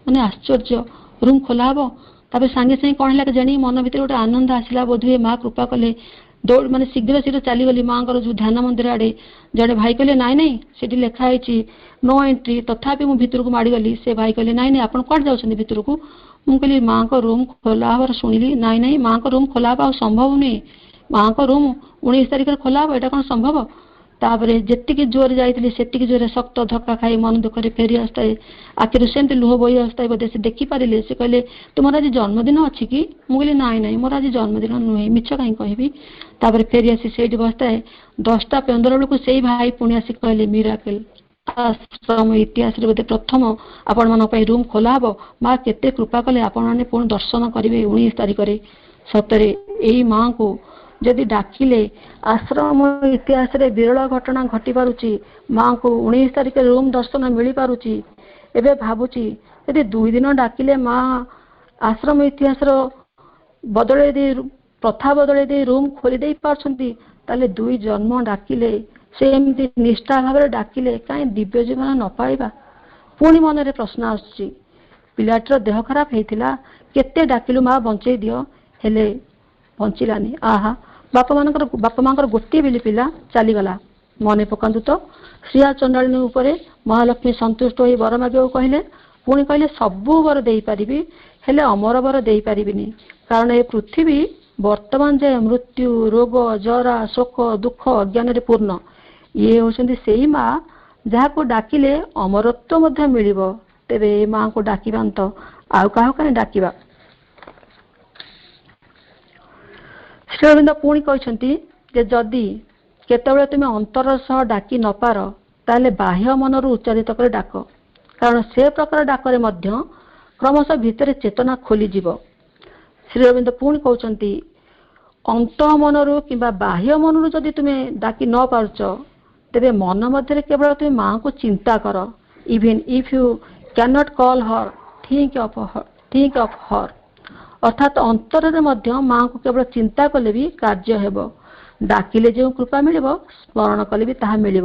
माने आश्चर्य रूम खोला हबो तापर सांगे सांगे कौन है जानी मन भर गोटे आनंद आसला बोधे माँ कृपा कले दौड़ माने शीघ्र शीघ्र चलीगली माँ जो ध्यान मंदिर आड़े जड़े भाई कहले नाई नाई से लिखाई नो एंट्री तथापि मु भितर को माड़गली से भाई कहले नाई नाई आपन कौन जाउछन भितर को मु कहली माँ को रूम खोला हबार शुणिली नाई नाई माँ को रूम खोला हबा संभव नुहे माँ को रूम 19 तारीख खोला हबा एटा कौन संभव तापर जी जोर जाइए से जोर शक्त धक्का खाई मन दुख फेरी आसताए आखिर सेमती लुह बोही आसताए बोधे से देखिपारे से कहले तुम आज जन्मदिन अच्छी कि मुझे नाई नाई मोर आज जन्मदिन नुहे मिछ कहीं कहबी तापर फेरी आसी से बसताए 10:15 बेलू से भाई पुणी आसी कहले मिराकल आश्रम इतिहास बोधे प्रथम आपण मान रूम खोला हब माँ केते कृपा कले आपण मैंने पुणी दर्शन करेंगे 19 तारीख सतरे यही माँ को जदि डाकिले आश्रम इतिहास रे विरल घटना घटी पारुची माँ को 19 तारीख रूम दर्शन मिली पारुची एबे भाबुची यदि 2 दिन डाकिले माँ आश्रम इतिहास रो बदले दे प्रथा बदले दे रूम खोली दे पारछंती ताले 2 जन्म डाकिले से एमती निष्ठा भाव डाकिले कहीं दिव्य जीवन न पाइबा पुणी मन रे प्रश्न आसुची पिलाटर देह खराब हेतिला केते डाकिलु माँ बंचई दियो हेले बंचिलानी आहा बापा माँ गोटे बिली पिला चलीगला मन पकातु तो श्रिया चंडाणी उपरे महालक्ष्मी संतुष्ट हो वर मागे कहले पुणी कहले सबू वर दे पारिबी हेले अमर वर दे पारिबिनी कारण ये पृथ्वी वर्तमान जे मृत्यु रोग जरा शोक दुख अज्ञान रे पूर्ण ये होचंदी सेही माँ जहाँ को डाकिले अमरत्व मध्य मिलिबो तेबे ए माँ को डाकिबांत आउ काहु काहे डाकिबा श्री अरविंद पुणी कहते जदि केतबेले तुम अंतर सह डाकी न पार ताले बाह्य मनर उच्चारित कर डाक कारण से प्रकार डाकरे मध्य क्रमशः भितर चेतना खोलीजिव श्री अरविंद पुणी कहते अंत मनरू कि बाह्य मनरू जदि तुम्हें डाकी न पार्च तेरे मन मध्य केवल तुम माँ को चिंता कर even if you can not call her think of her अर्थात अंतर माँ को केवल चिंता कले भी कार्य हेब डाकिले जो कृपा मिल स्मरण कले भी ताहा मिल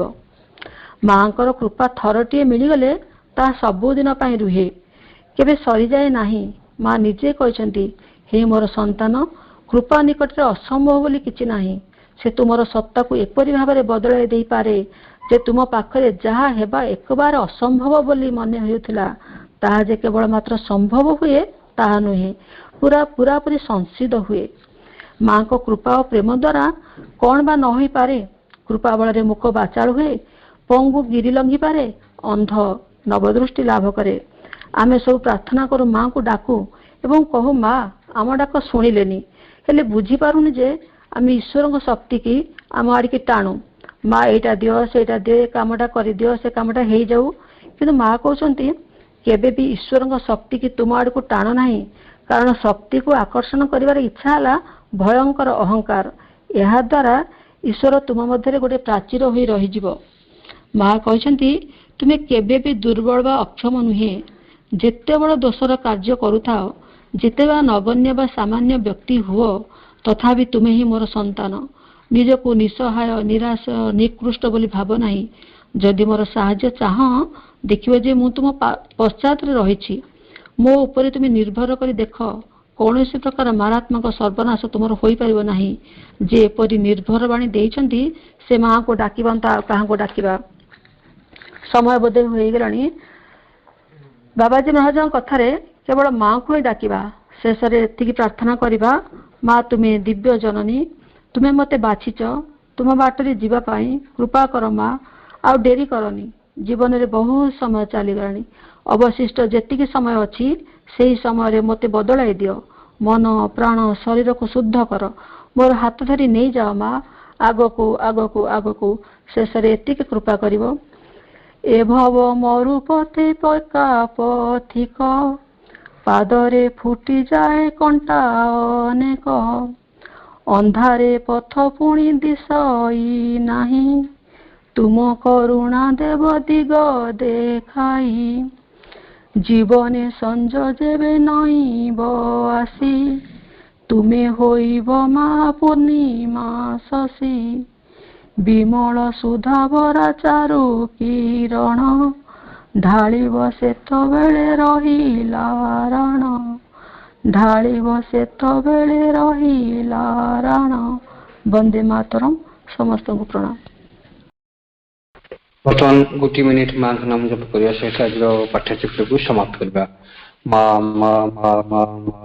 माँ कृपा थरटीए मिलगले ता सबुदिन रुहे केबे सरी जाए नाही माँ निजे कहते हे मोर संतान कृपा निकट में असंभव बोली किछि नाही से तुमर सत्ता को एपरी भाव में बदलाई दे पारे जे तुम पाखरे जहा हेबा एक बार असंभव बोली मने होयुथिला ताहा जे केवल मात्र संभव हुए ताहा नुहे पूरा पूरा पूरी संसिद हुए। माँ को कृपा और प्रेम द्वारा कौन बा न होई पारे। कृपा बल मुख बाचाल हुए, पंगु गिरी लंघी पारे, अंध नवदृष्टि लाभ करे। आमे सब प्रार्थना करू माँ को डाकू एवं कहू माँ आम डाक शुणिलेनी हेले बुझी पारुनी जे आम ईश्वर शक्ति की आम आड़िकी टाणु माँ एटा दियो सेटा दियो ए कामटा कर दियो से कामटा हो जाऊ कि माँ कहते केबे भी ईश्वर शक्ति की तुम आड़ को टाण नहीं कारण शक्ति को आकर्षण कर इच्छा है भयंकर अहंकार यह द्वारा ईश्वर तुम मध्य गोटे प्राचीर हो रही। माँ कहते तुम्हें केबे भी दुर्बल व अक्षम नुहे जिते बड़ दोषर कार्य करुथाओ जिते बा नगण्य बा सामान्य व्यक्ति हुओ तथापि तुम्हें ही मोर संतान निजको निसहाय निराश निकृष्ट बोली भाव नहीं। जदि मोर साहाय्य चाह देखिबे जे मु तुम पश्चात रही मो ऊपर तुम्हें निर्भर कर देख कौन सी प्रकार मारात्मक सर्वनाश तुम हो पार ना जे एपरी निर्भर बाणी देइछंती से माँ को डाकिबा क्या डाकिबा समय बोधे हो गलानी। बाबाजी महाराज कथारे केवल माँ को ही डाकिबा शेष एति प्रार्थना करवा माँ तुम्हें दिव्य जननी तुम्हें मते बाछिच तुम बाटरे जीवा पाई कृपा कर माँ आउ डेरी करनी जीवन रे बहुत समय चलीगलानी अवशिष्ट जेतिकी समय अच्छी से समय मते बदलाई दियो मन प्राण शरीर को शुद्ध कर मोर हाथ धरी नहीं जाओ माँ आगको आगको आगको शेष एतिक कृपा करिवो। ए भव मरु पथे पका पथिक पादरे फुटी जाए कंटा अनेक अंधारे पथ पुणी दिशई नहीं तुम करुणा देव दिग देखाई जीवने संजोजेबे नईब आसी तुमे होइब मा पूर्णिमा शशि विमल सुधा भरा चारु किरण ढालिब सेतबेले रहिला राण ढालिब सेतबेले रहिला राण। वंदे मातरम। समस्त को प्रणाम। बर्तमान गोटे मिनिट माँ नाम जप करने सहित आज पाठ्यचक्र को समाप्त करवा। माँ माँ माँ माँ माँ